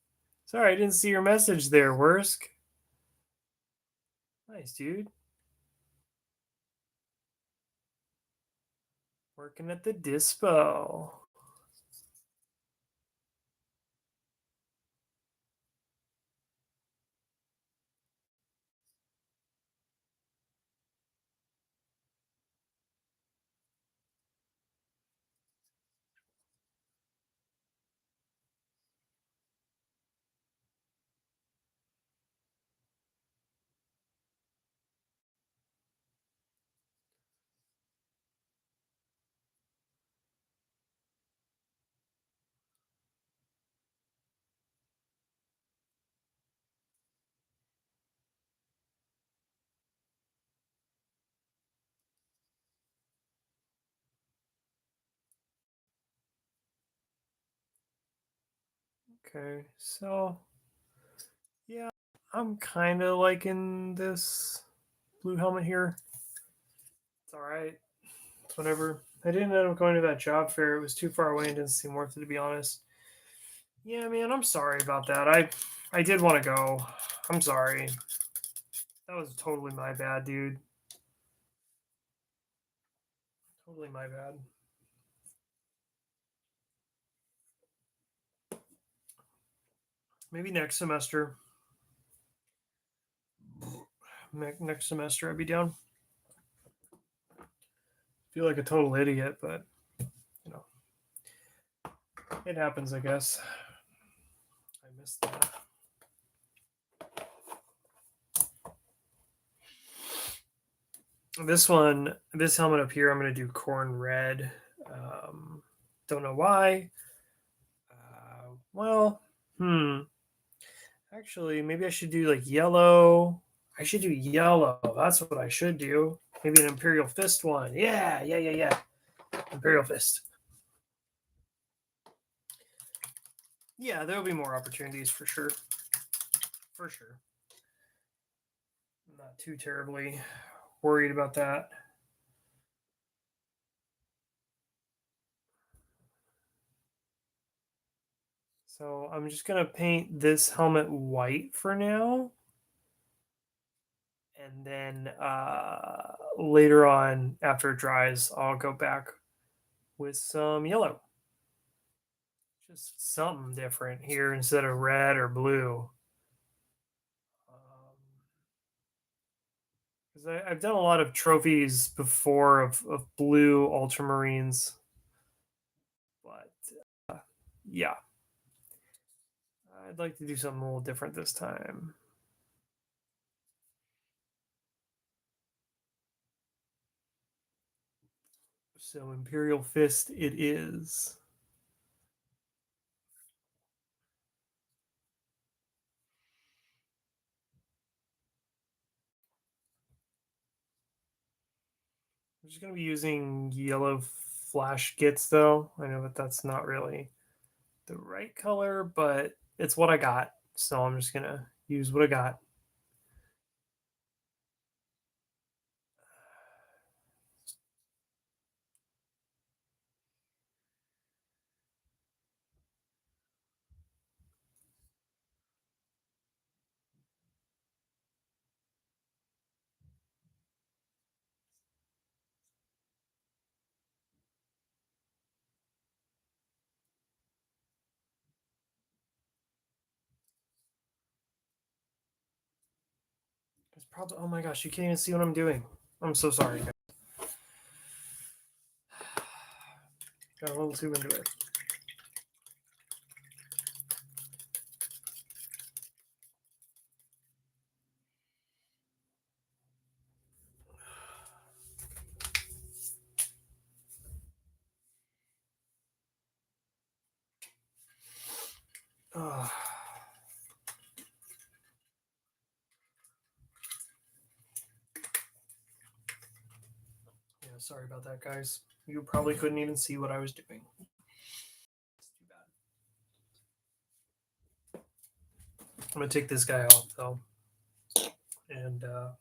Sorry, I didn't see your message there, Wursk. Nice, dude. Working at the dispo. Okay, so yeah, I'm kind of liking this blue helmet here. It's all right. It's whatever. I didn't end up going to that job fair. It was too far away and didn't seem worth it, to be honest. Yeah, man, I'm sorry about that. I did want to go. I'm sorry. That was totally my bad, dude. Totally my bad. Maybe next semester. Next semester, I'd be down. Feel like a total idiot, but you know, it happens, I guess. I missed that. This helmet up here, I'm going to do corn red. Don't know why. Well, actually, maybe I should do like yellow. I should do yellow. That's what I should do. Maybe an Imperial Fist one. Yeah. Imperial Fist. Yeah, there'll be more opportunities for sure. For sure. I'm not too terribly worried about that. So I'm just going to paint this helmet white for now. And then later on, after it dries, I'll go back with some yellow. Just something different here instead of red or blue. Because I've done a lot of trophies before of blue ultramarines. But yeah, I'd like to do something a little different this time. So Imperial Fist it is. I'm just going to be using yellow flash gits though. I know that that's not really the right color, but it's what I got. So I'm just going to use what I got. Probably. Oh my gosh, you can't even see what I'm doing. I'm so sorry, guys. Got a little too into it. Oh. Yeah, sorry about that, guys. You probably couldn't even see what I was doing. It's too bad. I'm gonna take this guy off though, and probably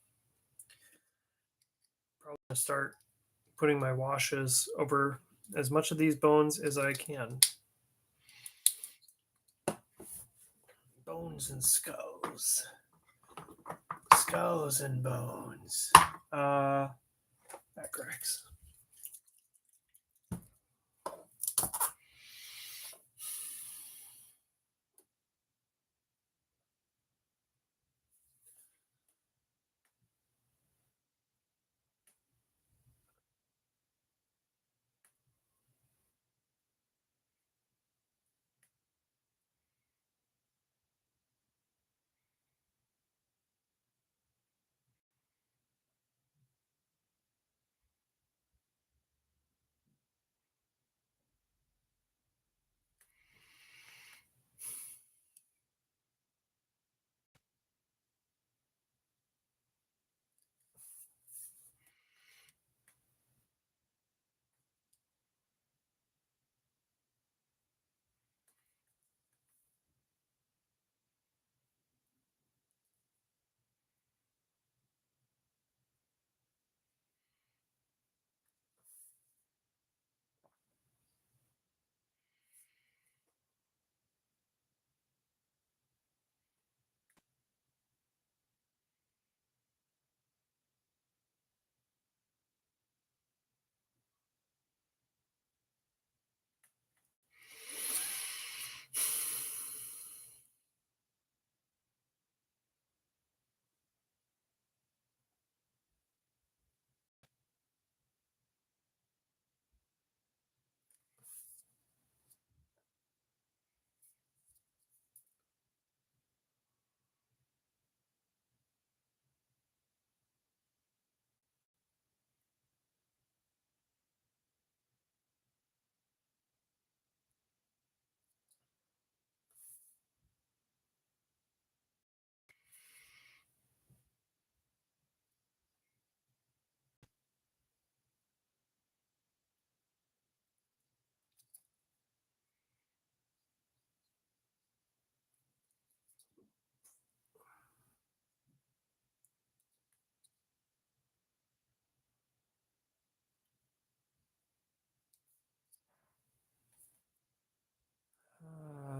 gonna start putting my washes over as much of these bones as I can. Bones and skulls. Skulls and bones. Back cracks.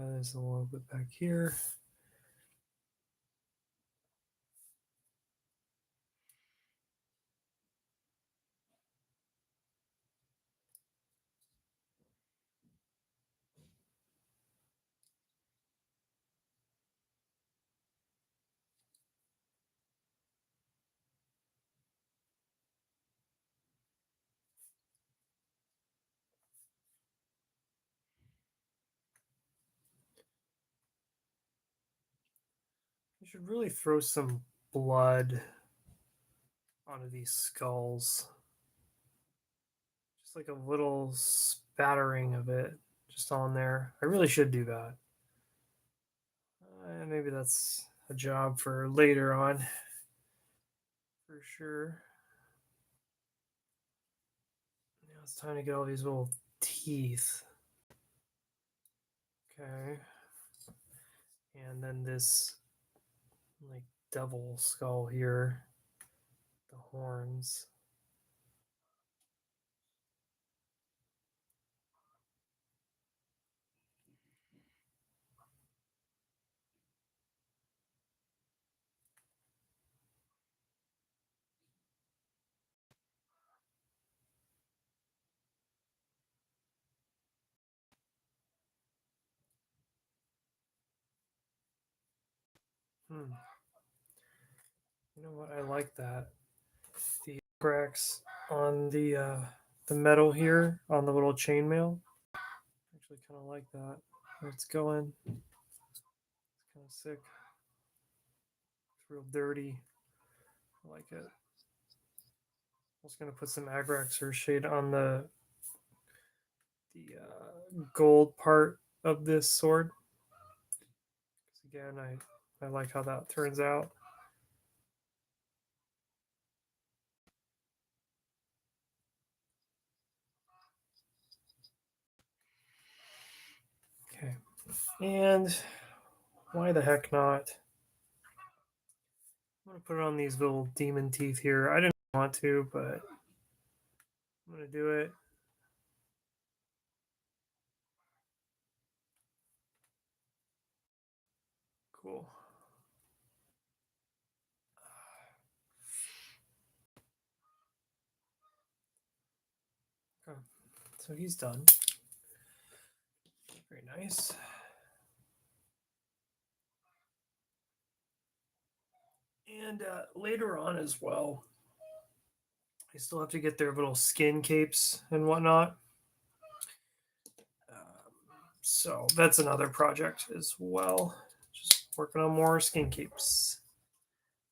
There's a little bit back here. You should really throw some blood onto these skulls. Just like a little spattering of it just on there. I really should do that. Maybe that's a job for later on. For sure. Now it's time to get all these little teeth. Okay. And then this like devil skull here. The horns. Hmm. You know what? I like that. The cracks on the metal here on the little chainmail. Actually, kind of like that. It's going. It's kind of sick. It's real dirty. I like it. I was gonna put some Agrax or shade on the gold part of this sword. Again, I like how that turns out. Okay, and why the heck not? I'm gonna put it on these little demon teeth here. I didn't want to, but I'm gonna do it. Cool. Okay. So he's done. Very nice. And later on as well, I still have to get their little skin capes and whatnot. So that's another project as well. Just working on more skin capes.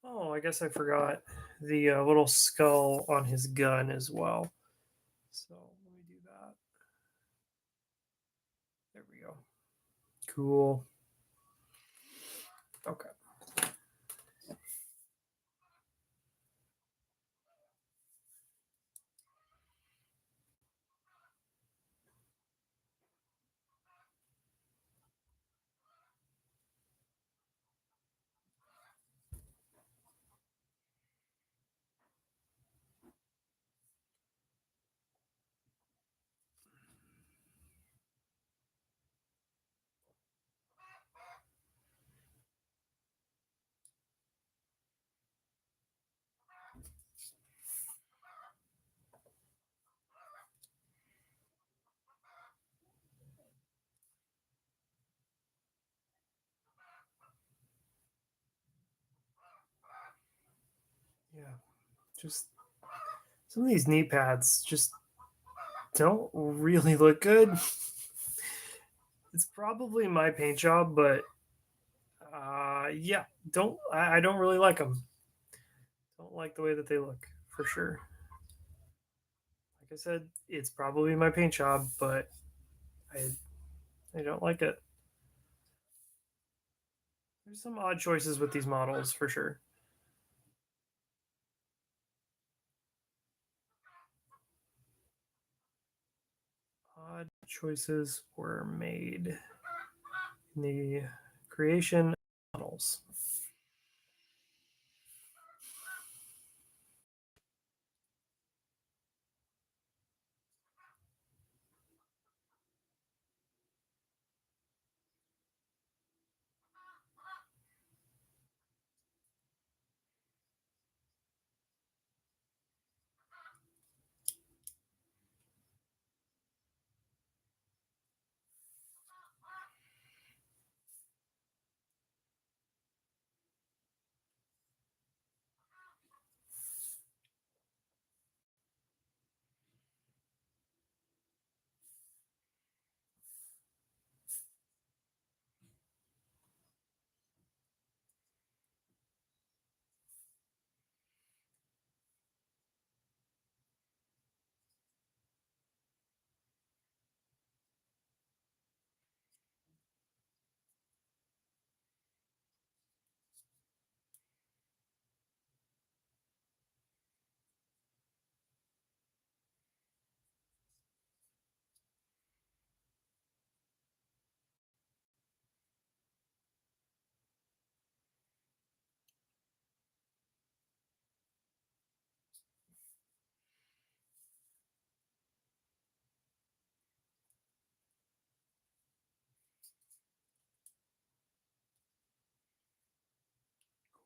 Oh, I guess I forgot the little skull on his gun as well. So let me do that. There we go. Cool. Okay. Yeah. Just some of these knee pads just don't really look good. It's probably my paint job, but yeah, I don't really like them. Don't like the way that they look for sure. Like I said, it's probably my paint job, but I don't like it. There's some odd choices with these models for sure. Odd choices were made in the creation of models.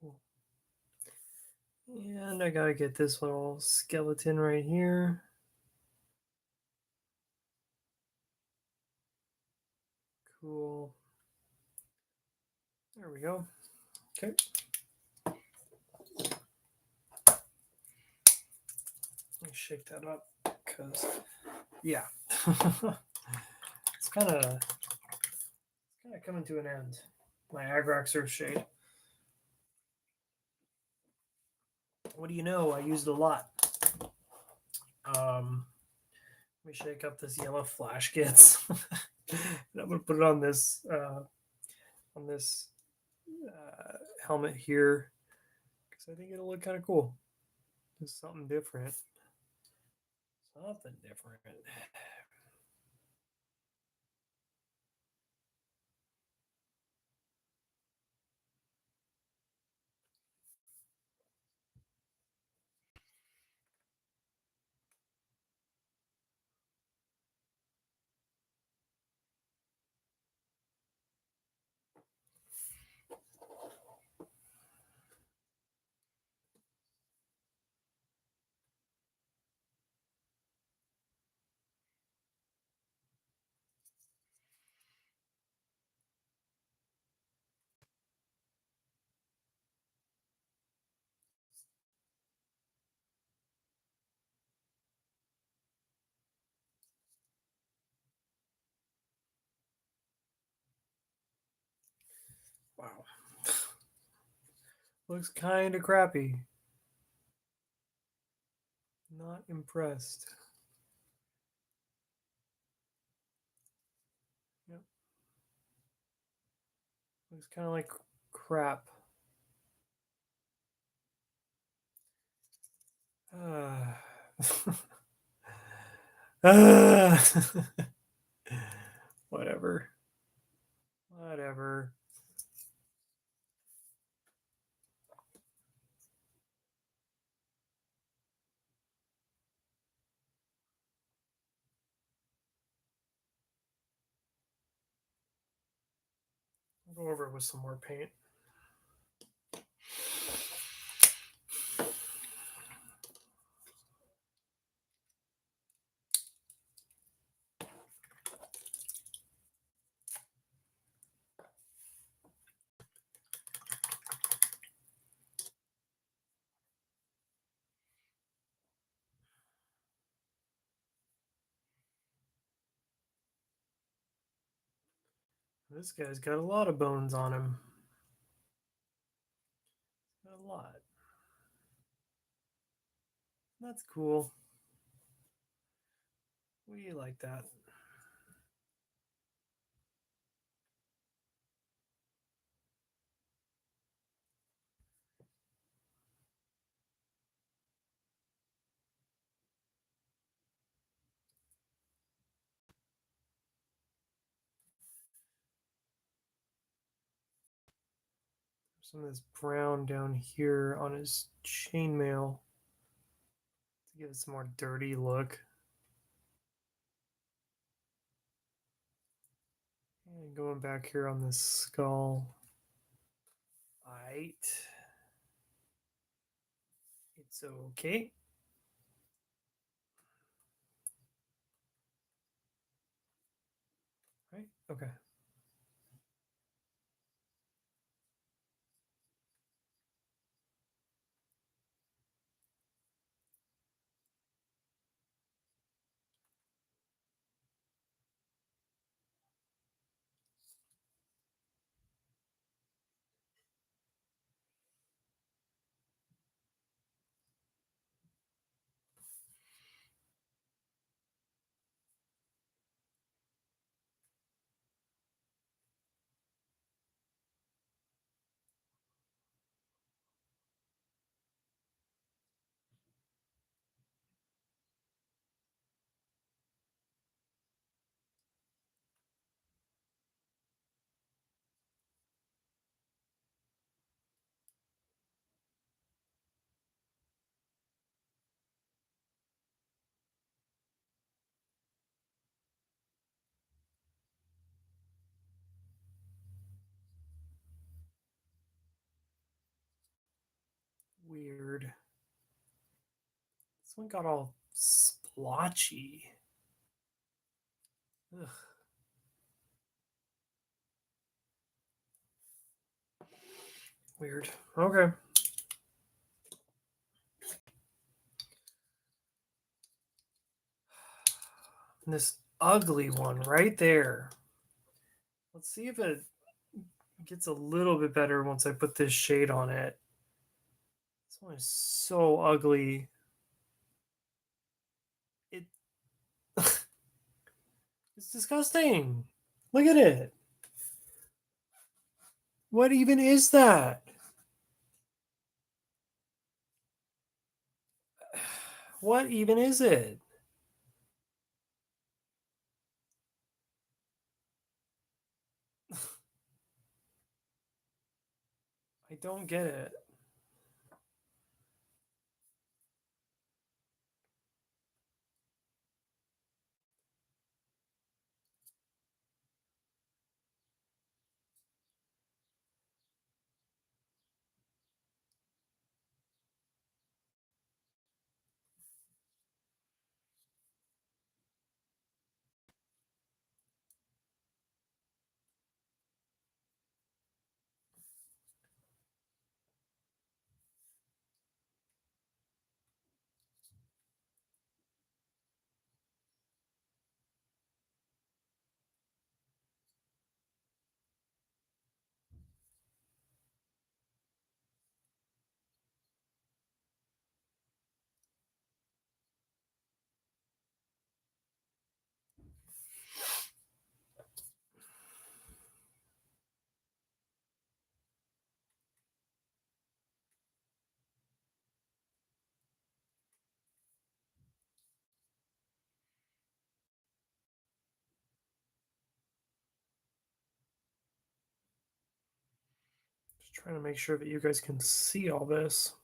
Cool. And I gotta get this little skeleton right here. Cool. There we go. Okay. Let me shake that up because, yeah, it's kind of coming to an end. My Agrax Shade. What do you know? I used a lot. Let me shake up this yellow flash kits. And I'm gonna put it on this helmet here because I think it'll look kind of cool. Just something different. Something different. Wow. Looks kind of crappy. Not impressed. Yep. Looks kind of like crap. Whatever. Whatever. I'll go over it with some more paint. This guy's got a lot of bones on him. Got a lot. That's cool. We like that. Some of this brown down here on his chainmail to give it some more dirty look. And going back here on this skull. Right. It's okay. Right? Okay. Weird. This one got all splotchy. Ugh. Weird. Okay. And this ugly one right there. Let's see if it gets a little bit better once I put this shade on it. This one is so ugly. It it's disgusting. Look at it. What even is that? What even is it? I don't get it. Just trying to make sure that you guys can see all this.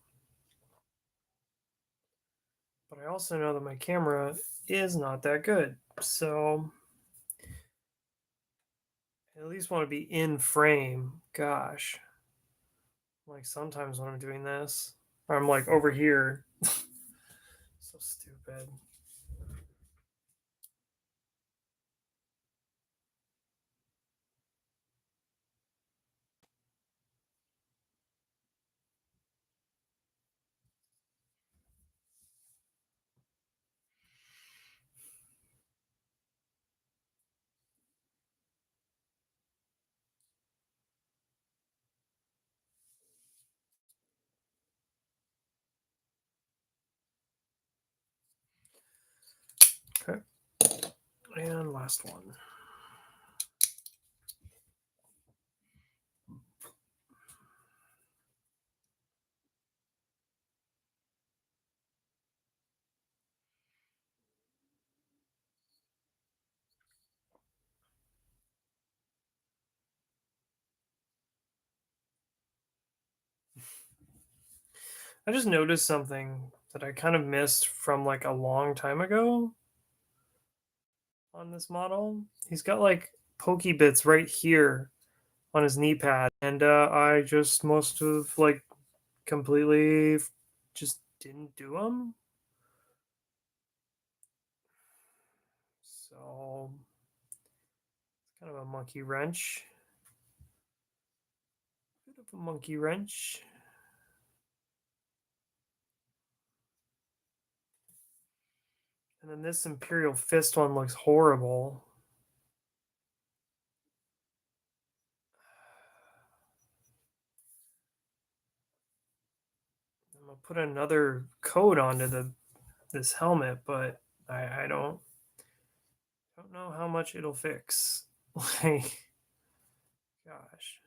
But I also know that my camera is not that good. So I at least want to be in frame. Gosh. Like sometimes when I'm doing this, I'm like over here. So stupid. Okay. And last one. I just noticed something that I kind of missed from like a long time ago on this model. He's got like pokey bits right here on his knee pad, and I just must have like completely just didn't do them. So it's kind of a monkey wrench. Bit of a monkey wrench. And then this Imperial Fist one looks horrible. I'm gonna put another coat onto this helmet, but I don't know how much it'll fix. Like, gosh.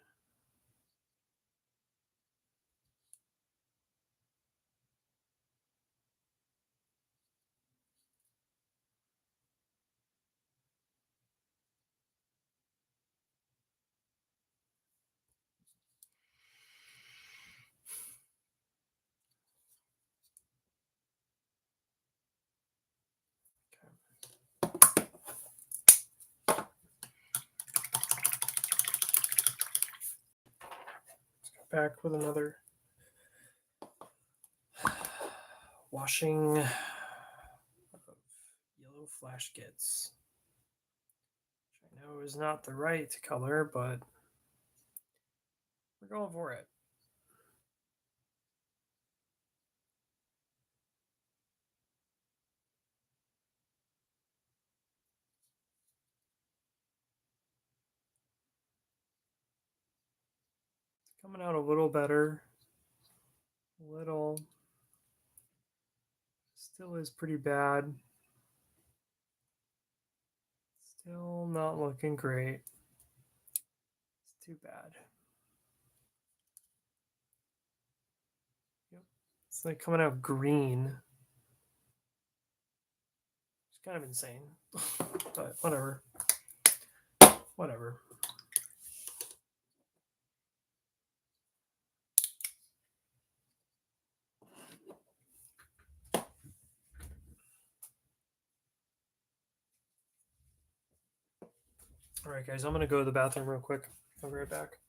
Back with another washing of yellow flash kits. Which I know is not the right color, but we're going for it. coming out a little better. A little. Still is pretty bad. Still not looking great. It's too bad. Yep. It's like coming out green. It's kind of insane. But whatever. Whatever. All right, guys, I'm going to go to the bathroom real quick. I'll be right back.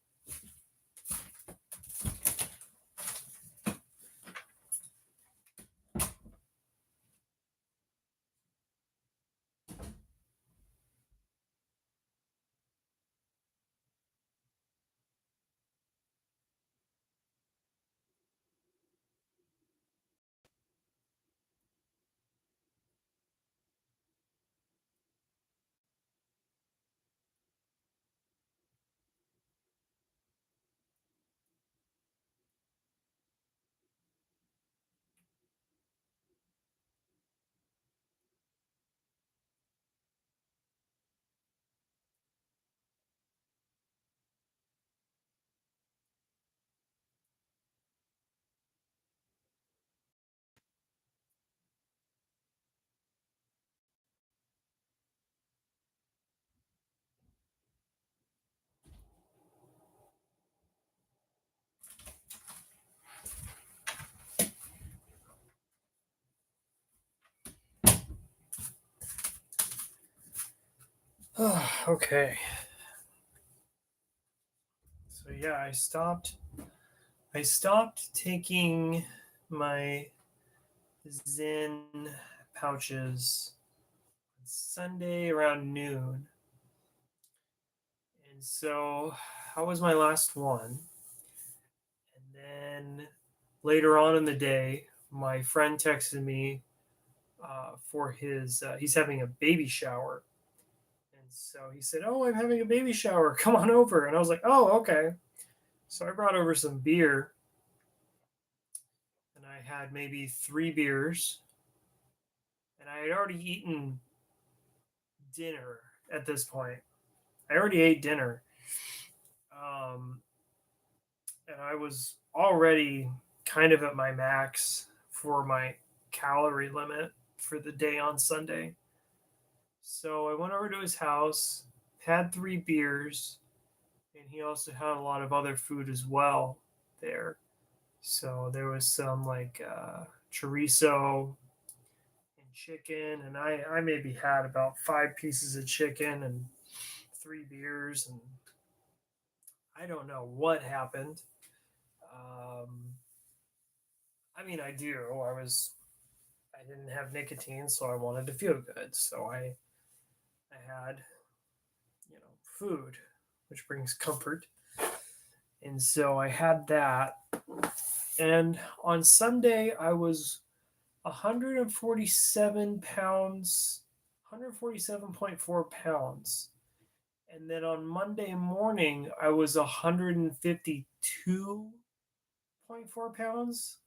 Okay. So yeah, I stopped taking my Zen pouches Sunday around noon. And so that was my last one. And then later on in the day, my friend texted me for his, he's having a baby shower. And so he said, "Oh, I'm having a baby shower. Come on over." And I was like, "Oh, okay." So I brought over some beer. And I had maybe 3 beers. And I had already eaten dinner at this point. I already ate dinner. Um, and I was already kind of at my max for my calorie limit for the day on Sunday. So I went over to his house, had 3 beers, and he also had a lot of other food as well there. So there was some like chorizo and chicken, and I maybe had about 5 pieces of chicken and 3 beers, and I don't know what happened. Um, I mean, I didn't have nicotine, so I wanted to feel good. So I had, food, which brings comfort. And so I had that. And on Sunday, I was 147 pounds, 147.4 pounds. And then on Monday morning, I was 152.4 pounds.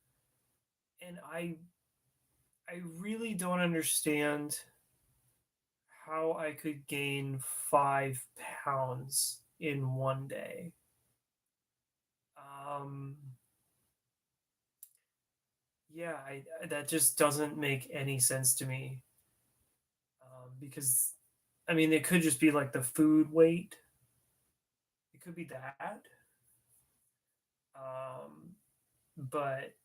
And I really don't understand how I could gain 5 pounds in one day. Um, yeah, that just doesn't make any sense to me. Because, I mean, it could just be like the food weight. It could be that. Um, but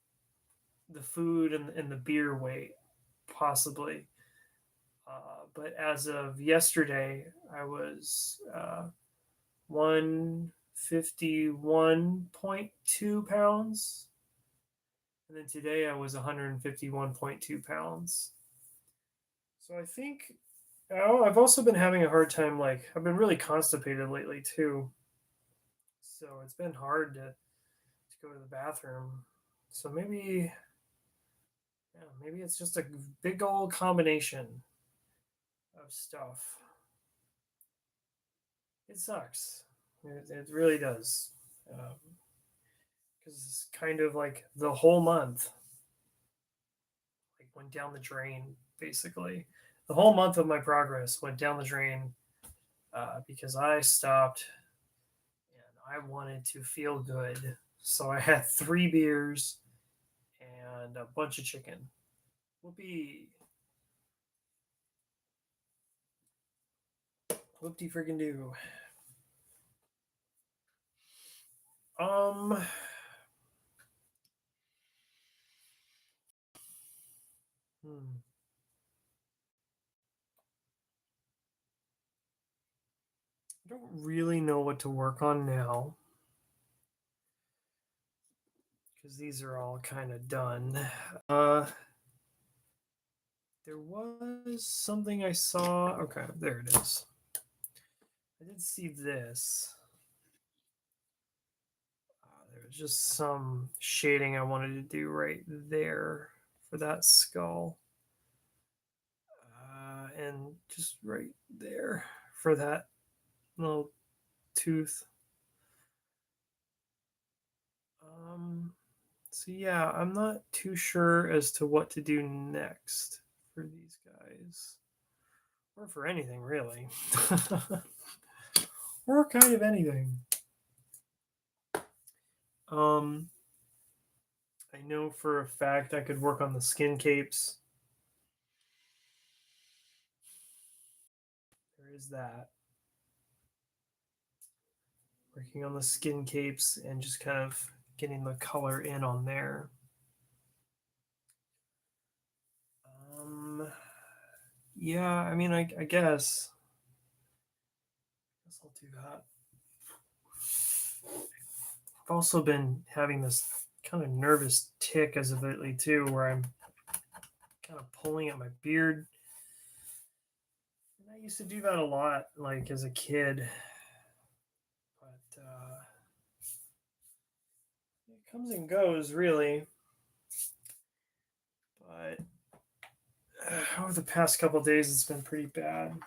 the food and the beer weight, possibly. But as of yesterday, I was 151.2 pounds. And then today I was 151.2 pounds. So I think I've also been having a hard time. Like, I've been really constipated lately, too. So it's been hard to go to the bathroom. So maybe it's just a big old combination of stuff. It sucks. It really does. Um, because it's kind of like the whole month like went down the drain basically. The whole month of my progress went down the drain because I stopped and I wanted to feel good. So I had 3 beers and a bunch of chicken. Whoopee. Whoopty freaking do. Um, hmm. I don't really know what to work on now because these are all kind of done. There was something I saw. Okay, there it is. I did see this. There was just some shading I wanted to do right there for that skull. And just right there for that little tooth. So yeah, I'm not too sure as to what to do next for these guys. Or for anything really. Or kind of anything. Um I know for a fact I could work on the skin capes. There is that. Working on the skin capes and just kind of getting the color in on there. Yeah, I mean, I guess I'll do that. I've also been having this kind of nervous tick as of lately too, where I'm kind of pulling at my beard. And I used to do that a lot, like as a kid, but it comes and goes, really. But over the past couple of days, it's been pretty bad.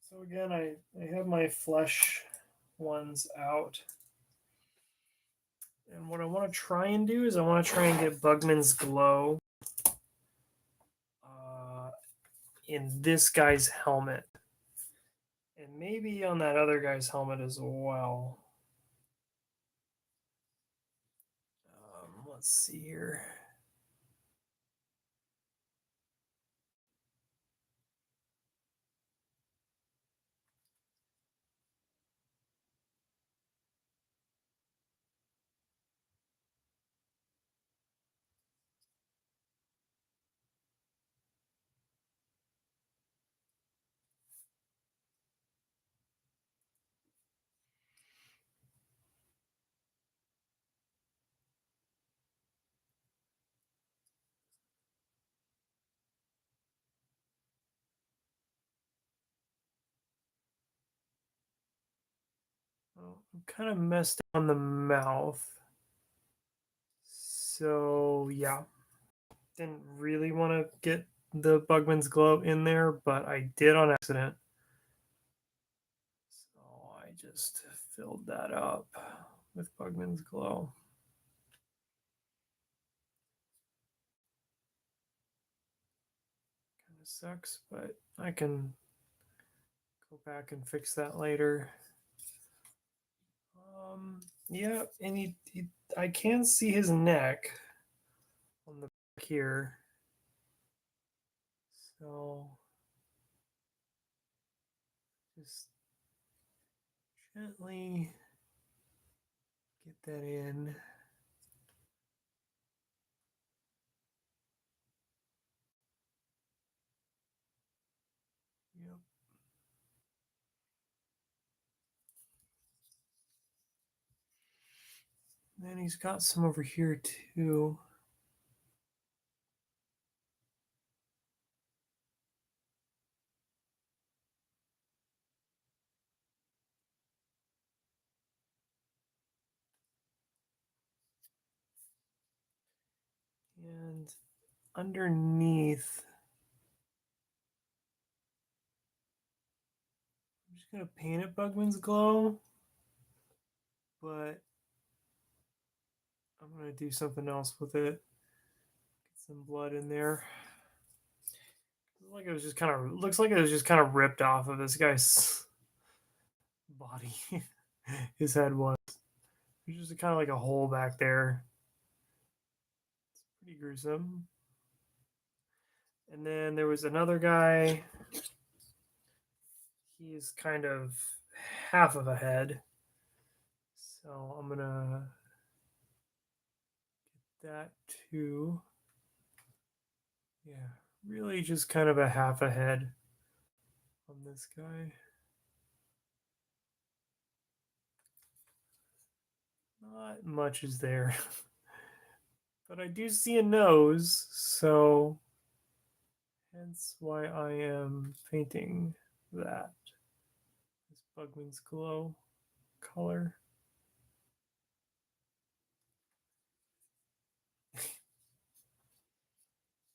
So again, I have my flesh ones out. And what I want to try and do is I want to try and get Bugman's Glow in this guy's helmet. And maybe on that other guy's helmet as well. Let's see here. Well, I'm kind of messed on the mouth. So, yeah. Didn't really want to get the Bugman's Glow in there, but I did on accident. So I just filled that up with Bugman's Glow. Kind of sucks, but I can go back and fix that later. Yeah, and I can see his neck on the back here. So just gently get that in. Yep. And he's got some over here too. And underneath, I'm just gonna paint it Bugman's Glow, but I'm gonna do something else with it. Get some blood in there. Like it was just kind of looks like it was just kind of ripped off of this guy's body. His head was. There's just kind of like a hole back there. It's pretty gruesome. And then there was another guy. He's kind of half of a head. So I'm gonna get that too. Yeah, really just kind of a half a head on this guy. Not much is there. But I do see a nose, so hence why I am painting that. This Bugman's Glow color.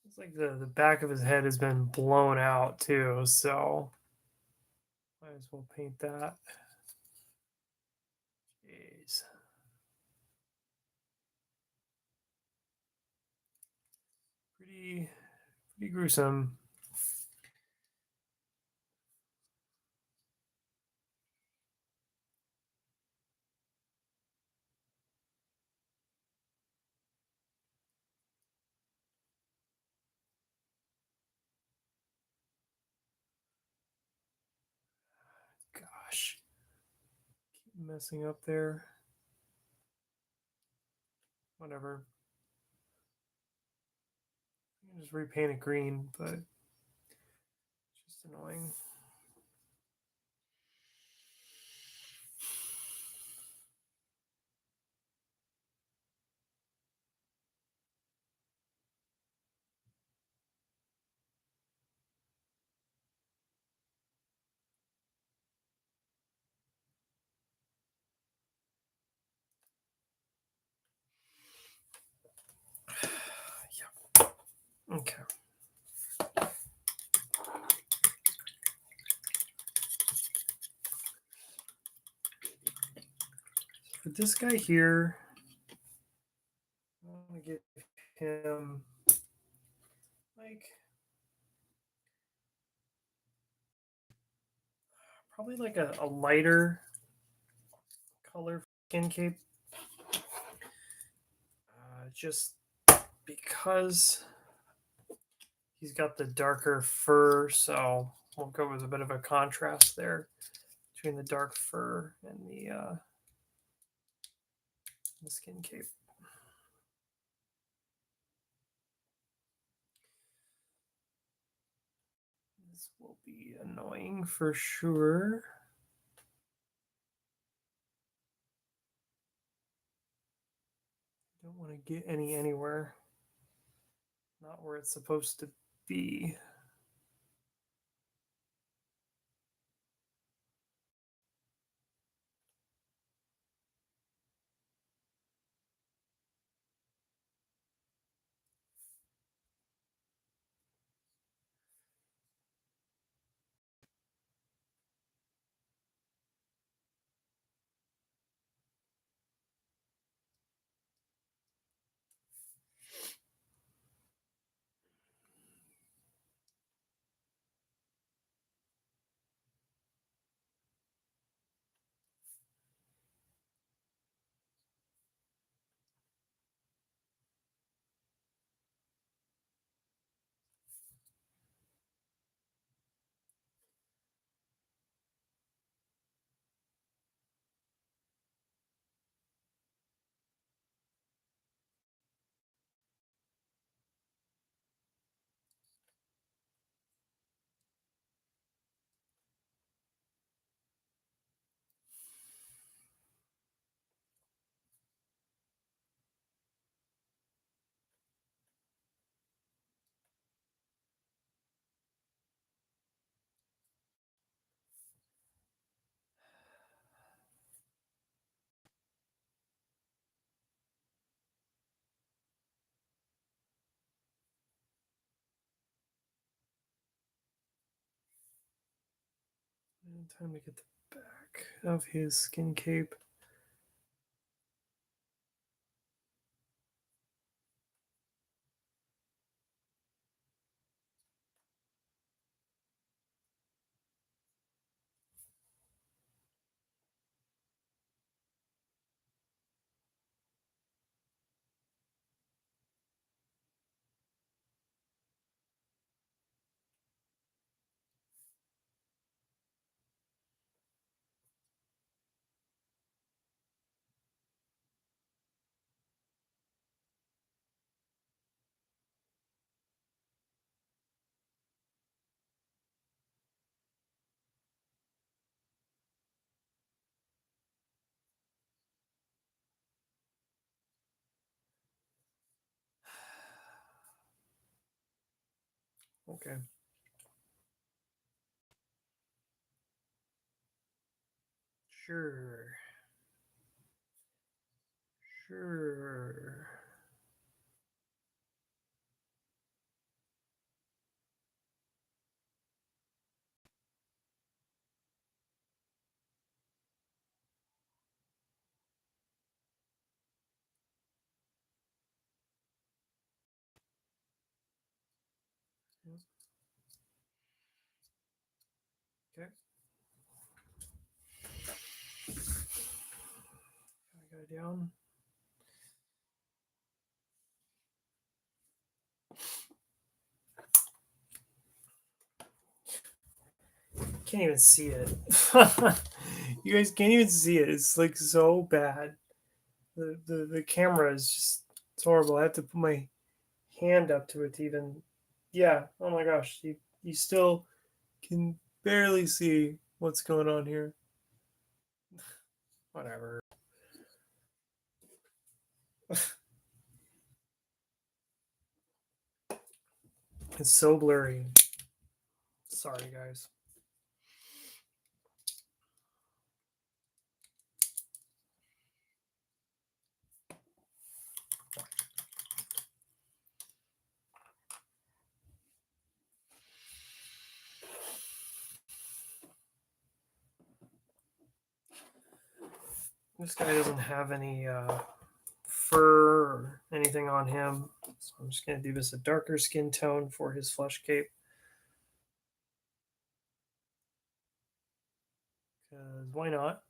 It's like the back of his head has been blown out too, so might as well paint that. Jeez. Pretty gruesome. Gosh. Keep messing up there. Whatever. I can just repaint it green, but it's just annoying. Yeah. Okay. For this guy here, I want to give him like probably like a lighter color skin cape. Just because he's got the darker fur, so we'll go with a bit of a contrast there between the dark fur and the skin cape. This will be annoying for sure. Don't want to get anywhere. Not where it's supposed to be. Time to get the back of his skin cape. Okay. Sure. Sure. Okay. I got it down. Can't even see it. You guys can't even see it. It's like so bad. The camera is just, it's horrible. I have to put my hand up to it to even. Yeah. Oh my gosh. You still can barely see what's going on here. Whatever. It's so blurry. Sorry, guys. This guy doesn't have any fur or anything on him, so I'm just going to do this a darker skin tone for his flesh cape. Because why not?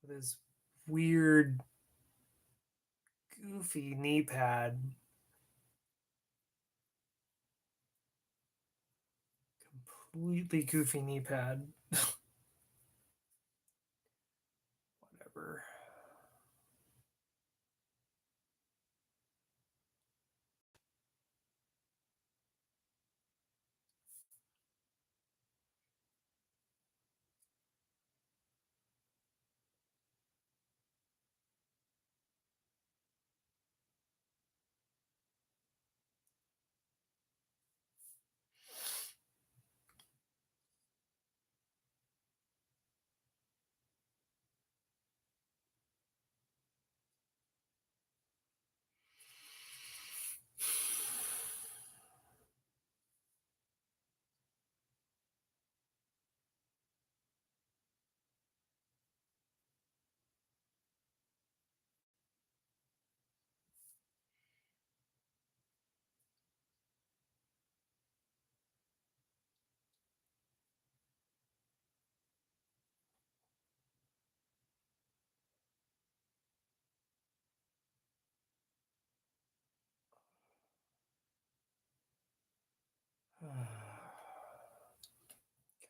With his weird, goofy knee pad. Completely goofy knee pad. Whatever.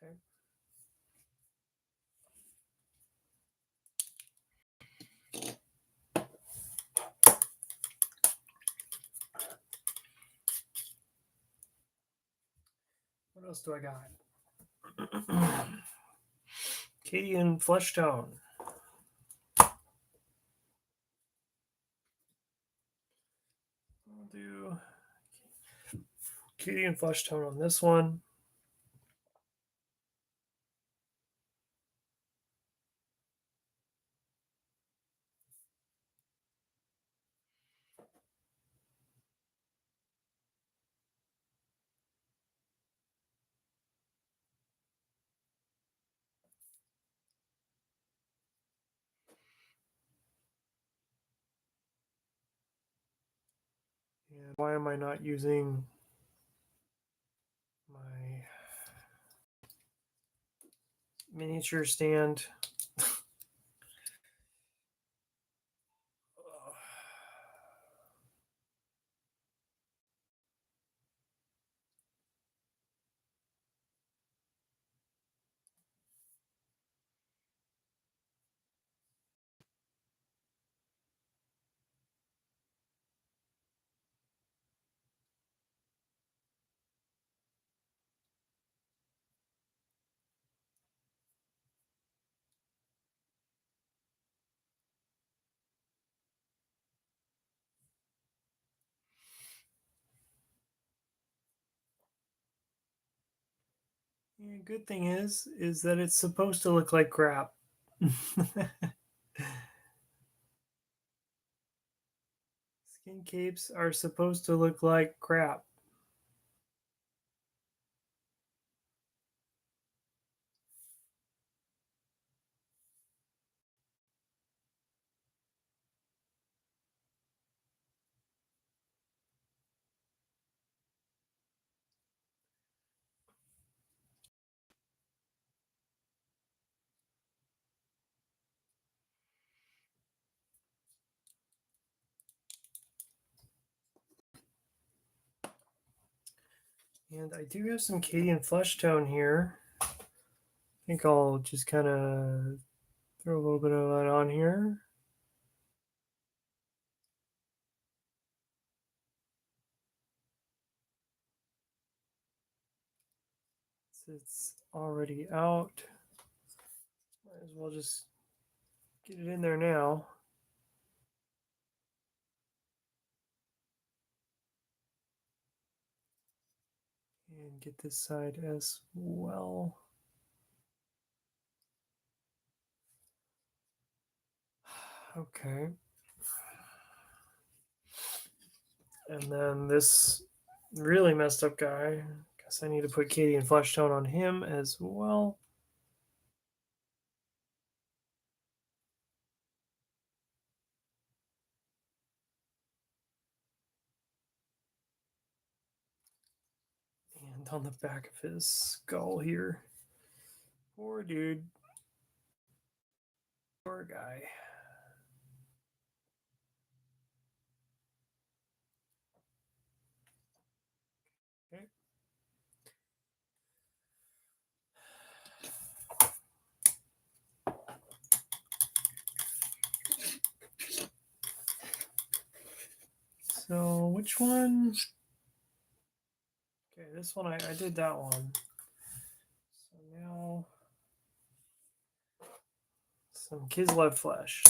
Okay. What else do I got? Cadian flesh tone. I'll do Cadian flesh tone on this one. And why am I not using my miniature stand? Yeah, good thing is that it's supposed to look like crap. Skin capes are supposed to look like crap. And I do have some Cadian flesh tone here. I think I'll just kind of throw a little bit of that on here. It's already out. Might as well just get it in there now. And get this side as well. Okay. And then this really messed up guy. Guess I need to put Cadian flesh tone on him as well. And on the back of his skull here. Poor dude. Poor guy. Okay. So which one? Okay, this one I did that one. So now some Kislev flesh.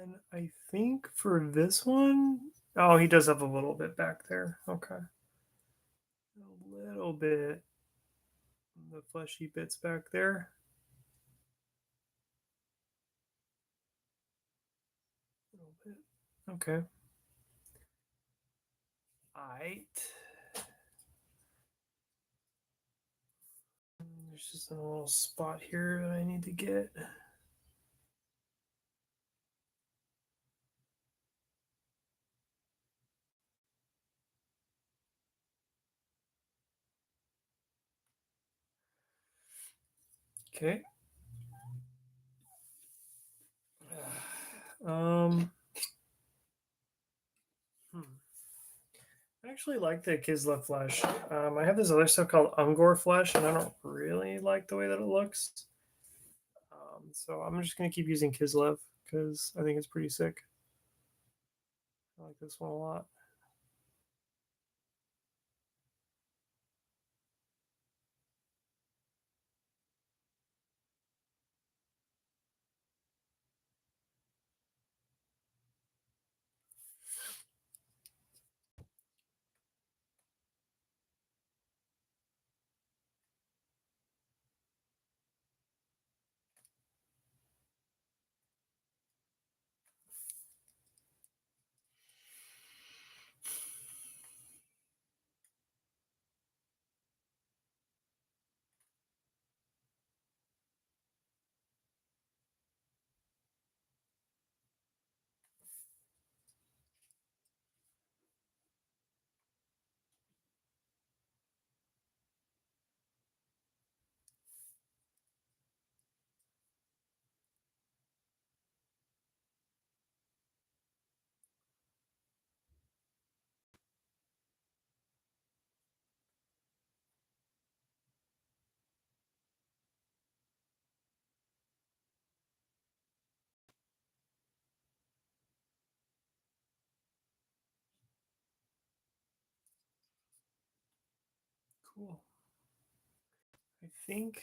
And I think for this one, oh, he does have a little bit back there. Okay. A little bit. The fleshy bits back there. A little bit. Okay. Alright. There's just a little spot here that I need to get. Okay. I actually like the Kislev flesh. I have this other stuff called Ungor flesh, and I don't really like the way that it looks. So I'm just going to keep using Kislev because I think it's pretty sick. I like this one a lot. Cool. I think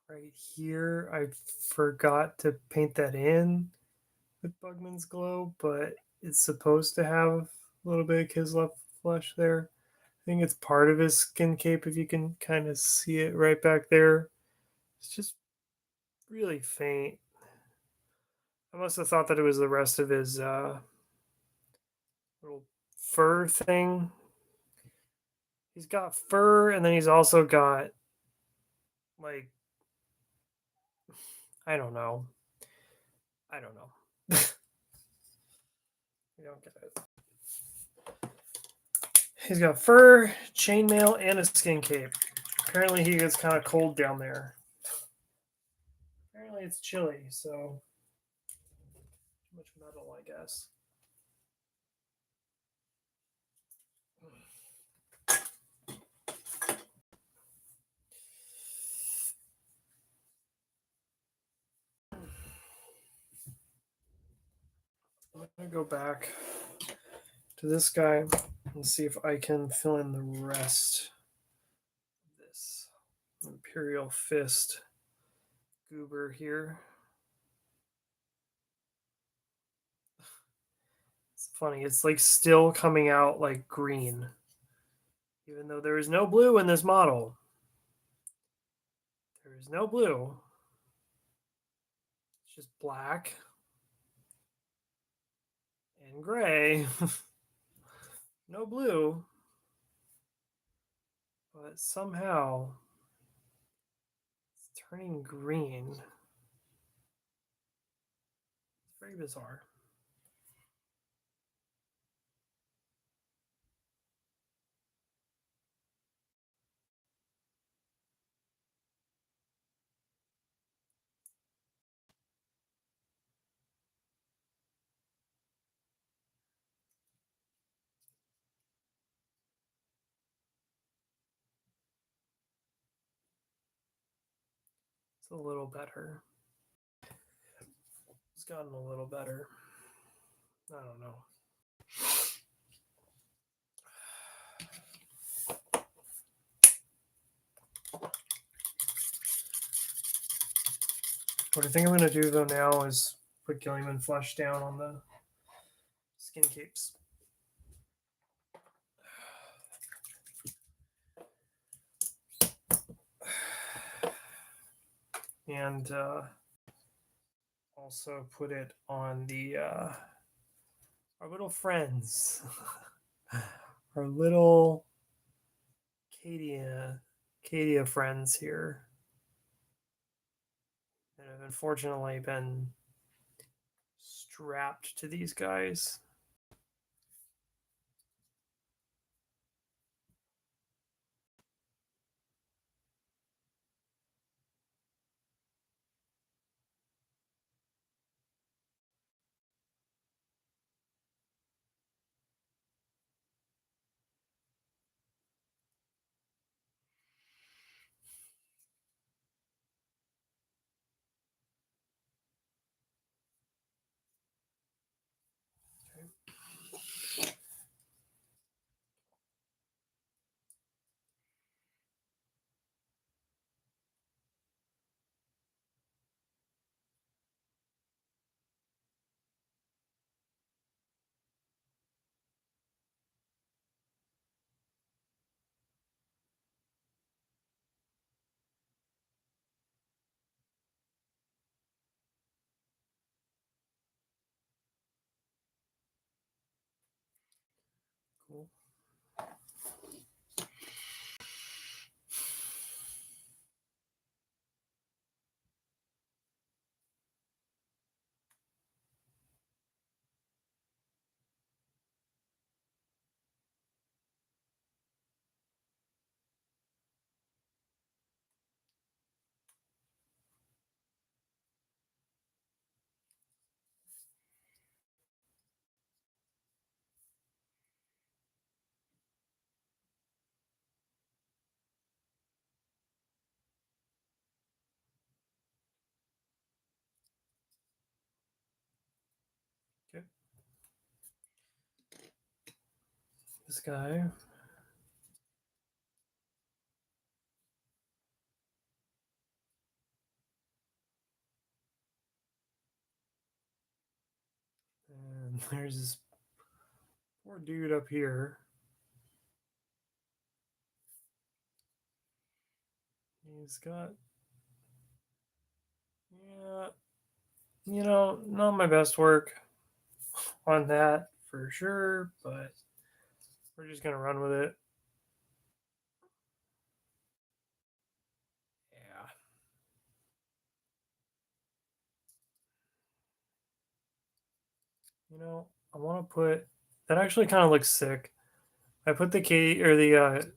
right here I forgot to paint that in with Bugman's Glow, but it's supposed to have a little bit of Kislev flesh there. I think it's part of his skin cape, if you can kind of see it right back there. It's just really faint. I must have thought that it was the rest of his little fur thing. He's got fur, and then he's also got, like, I don't know. I don't know. You don't get it. He's got fur, chainmail, and a skin cape. Apparently, he gets kind of cold down there. Apparently, it's chilly, so too much metal, I guess. I'm gonna go back to this guy and see if I can fill in the rest of this Imperial Fist goober here. It's funny, it's like still coming out like green, even though there is no blue in this model. There is no blue. It's just black and gray. No blue. But somehow it's turning green. It's very bizarre. It's a little better. It's gotten a little better. I don't know. What I think I'm going to do though now is put Gilliman flesh down on the skin capes. And also put it on the our little friends, our little Cadia friends here that have unfortunately been strapped to these guys. Cool. Okay. This guy. there's this poor dude up here. He's got, yeah, not my best work on that for sure, but we're just gonna run with it. Yeah. I want to put that actually kind of looks sick. I put the K or the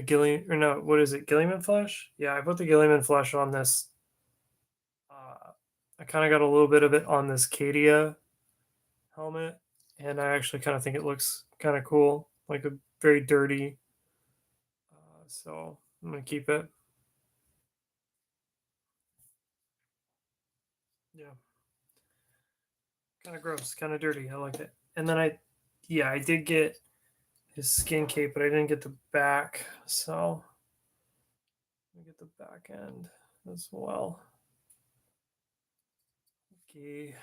Gilliam or no, what is it? Gilliman flesh? Yeah, I put the Gilliman flesh on this. I kind of got a little bit of it on this Cadia helmet, and I actually kind of think it looks kind of cool, like a very dirty. So I'm gonna keep it. Yeah, kind of gross, kind of dirty. I like it. And then I did get his skin cape, but I didn't get the back. So let me get the back end as well. Okay.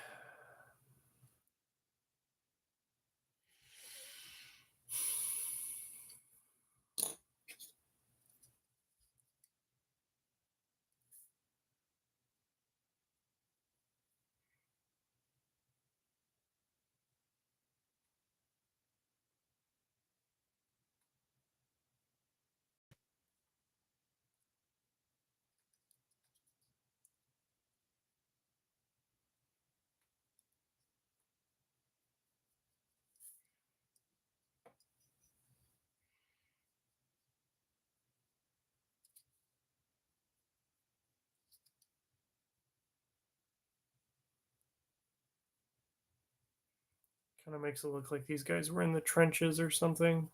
Kind of makes it look like these guys were in the trenches or something.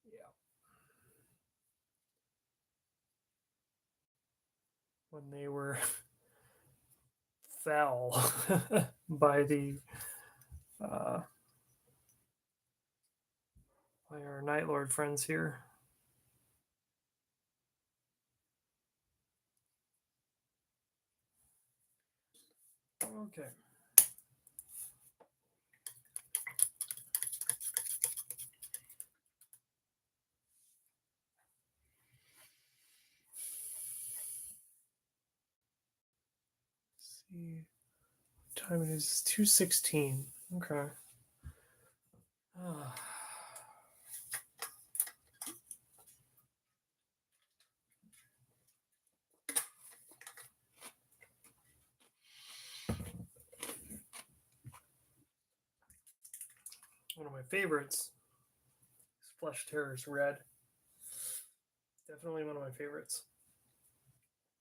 Yeah. When they were fell by the by our Night Lord friends here. Okay. Let's see what time it is. 2:16. Okay. One of my favorites is Flesh Terrors Red. Definitely one of my favorites.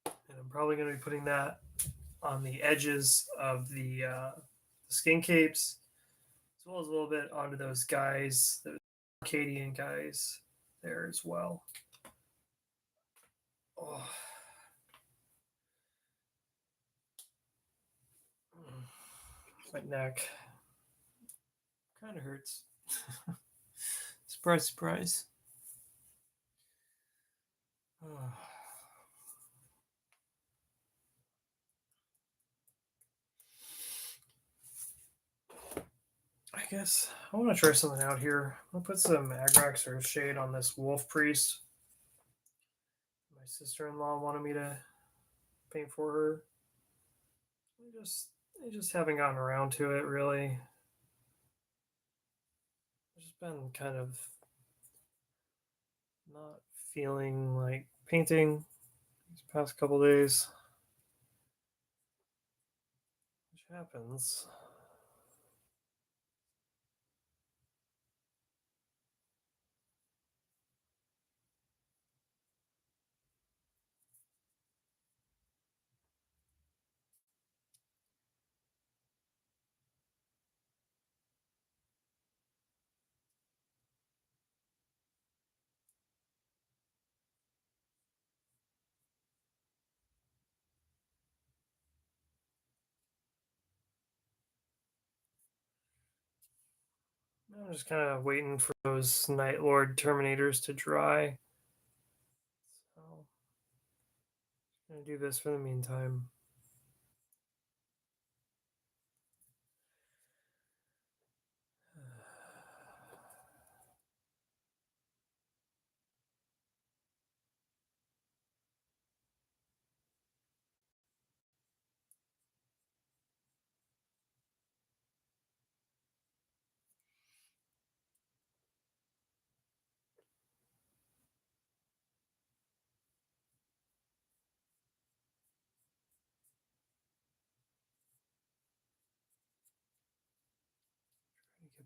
And I'm probably going to be putting that on the edges of the skin capes, as well as a little bit onto those guys, the Arcadian guys there as well. Oh. My neck kind of hurts. Surprise, surprise. Oh. I guess I want to try something out here. I'll put some Agrax or Shade on this Wolf Priest. My sister-in-law wanted me to paint for her. I just haven't gotten around to it really. I've just been kind of not feeling like painting these past couple days, which happens. I'm just kind of waiting for those Night Lord Terminators to dry. So I'm gonna do this for the meantime.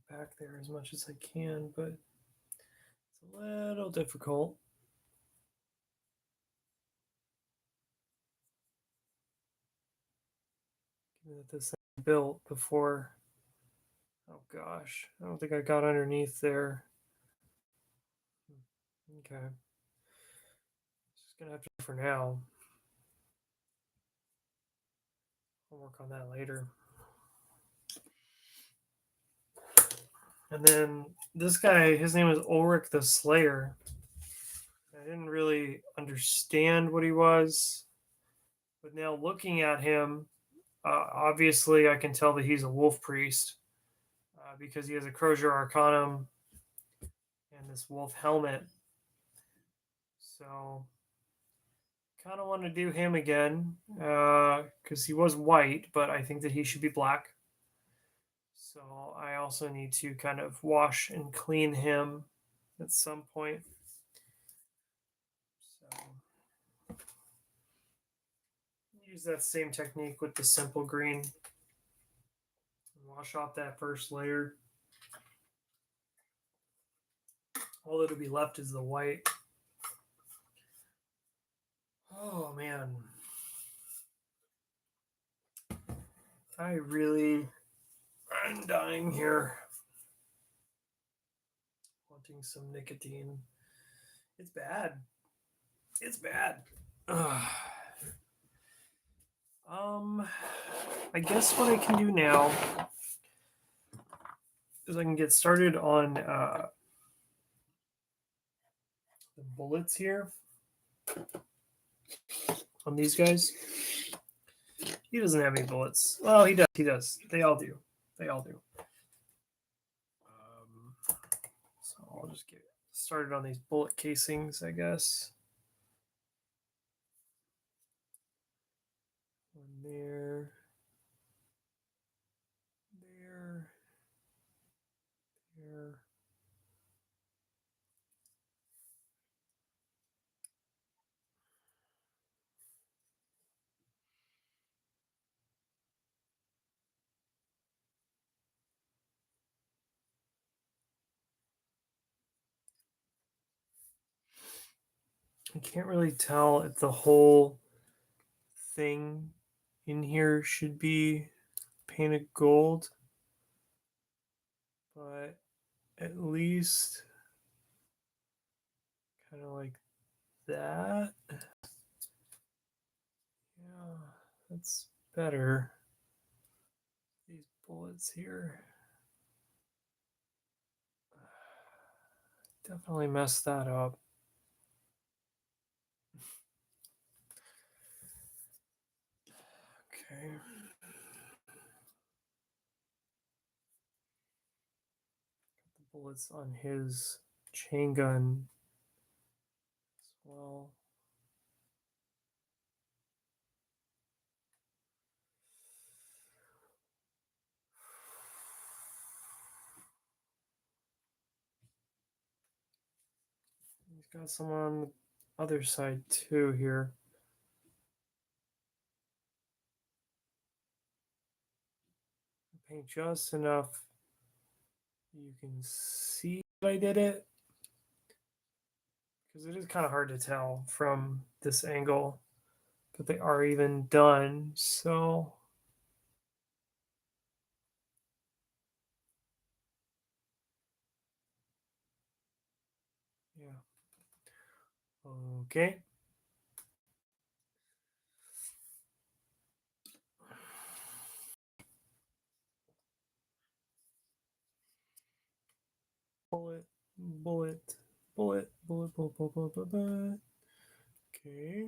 back there as much as I can, but it's a little difficult. Given that this thing built before. Oh gosh, I don't think I got underneath there. Okay. Just gonna have to for now. I'll work on that later. And then this guy, his name is Ulrich the Slayer. I didn't really understand what he was, but now looking at him, obviously I can tell that he's a wolf priest because he has a Crozier Arcanum and this wolf helmet. So kind of want to do him again because he was white, but I think that he should be black. So I also need to kind of wash and clean him at some point. So use that same technique with the simple green. Wash off that first layer. All that'll be left is the white. Oh man. I'm dying here. Wanting some nicotine. It's bad. It's bad. Ugh. I guess what I can do now is I can get started on the bullets here on these guys. He doesn't have any bullets. Well, he does. He does. They all do. They all do. So I'll just get started on these bullet casings, I guess. One there. There. There. I can't really tell if the whole thing in here should be painted gold, but at least kind of like that. Yeah, that's better. These bullets here definitely messed that up. Okay. Got the bullets on his chain gun as well. He's got some on the other side too here. Paint just enough you can see that I did it, because it is kind of hard to tell from this angle that they are even done. So yeah. Okay. Bullet, bullet, bullet, bullet, bullet, bullet, bullet, bullet, bullet. Okay.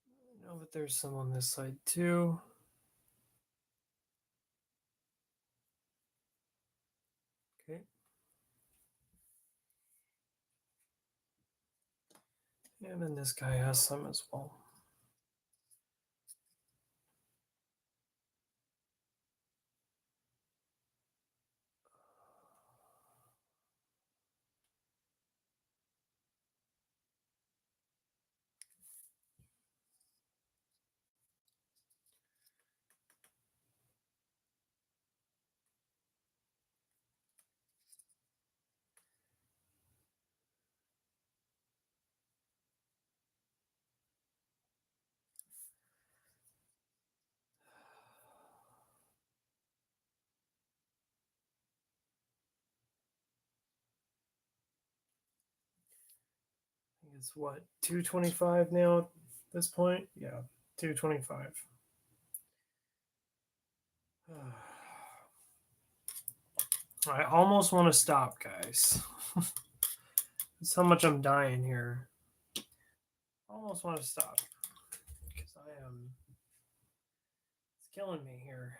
I know that there's some on this side too. Okay. And then this guy has some as well. It's what, 2:25 now at this point? Yeah, 2:25. I almost want to stop, guys. That's how much I'm dying here. Almost want to stop because I am. It's killing me here.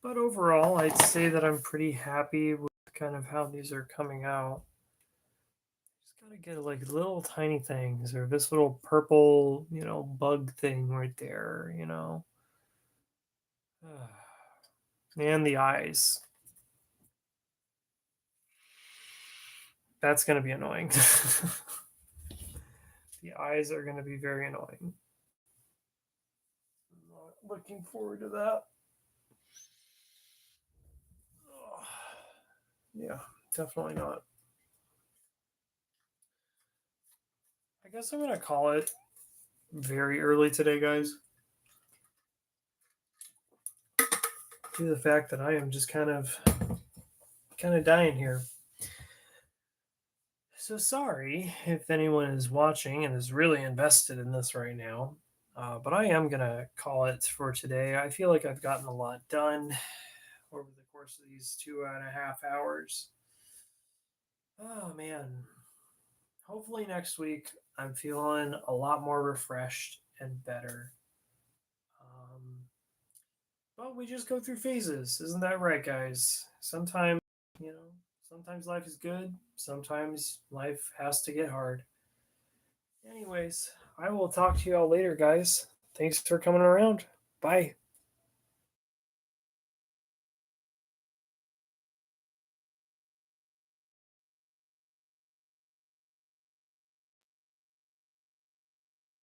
But overall, I'd say that I'm pretty happy with kind of how these are coming out. Just gotta get like little tiny things, or this little purple, bug thing right there. And the eyes. That's gonna be annoying. The eyes are gonna be very annoying. I'm not looking forward to that. Yeah, definitely not. I guess I'm gonna call it very early today, guys. Due to the fact that I am just kind of dying here. So sorry if anyone is watching and is really invested in this right now, but I am gonna call it for today. I feel like I've gotten a lot done over the course of these 2.5 hours. Oh man. Hopefully next week I'm feeling a lot more refreshed and better. But we just go through phases, isn't that right, guys? Sometimes, sometimes life is good, sometimes life has to get hard. Anyways, I will talk to you all later, guys. Thanks for coming around. Bye.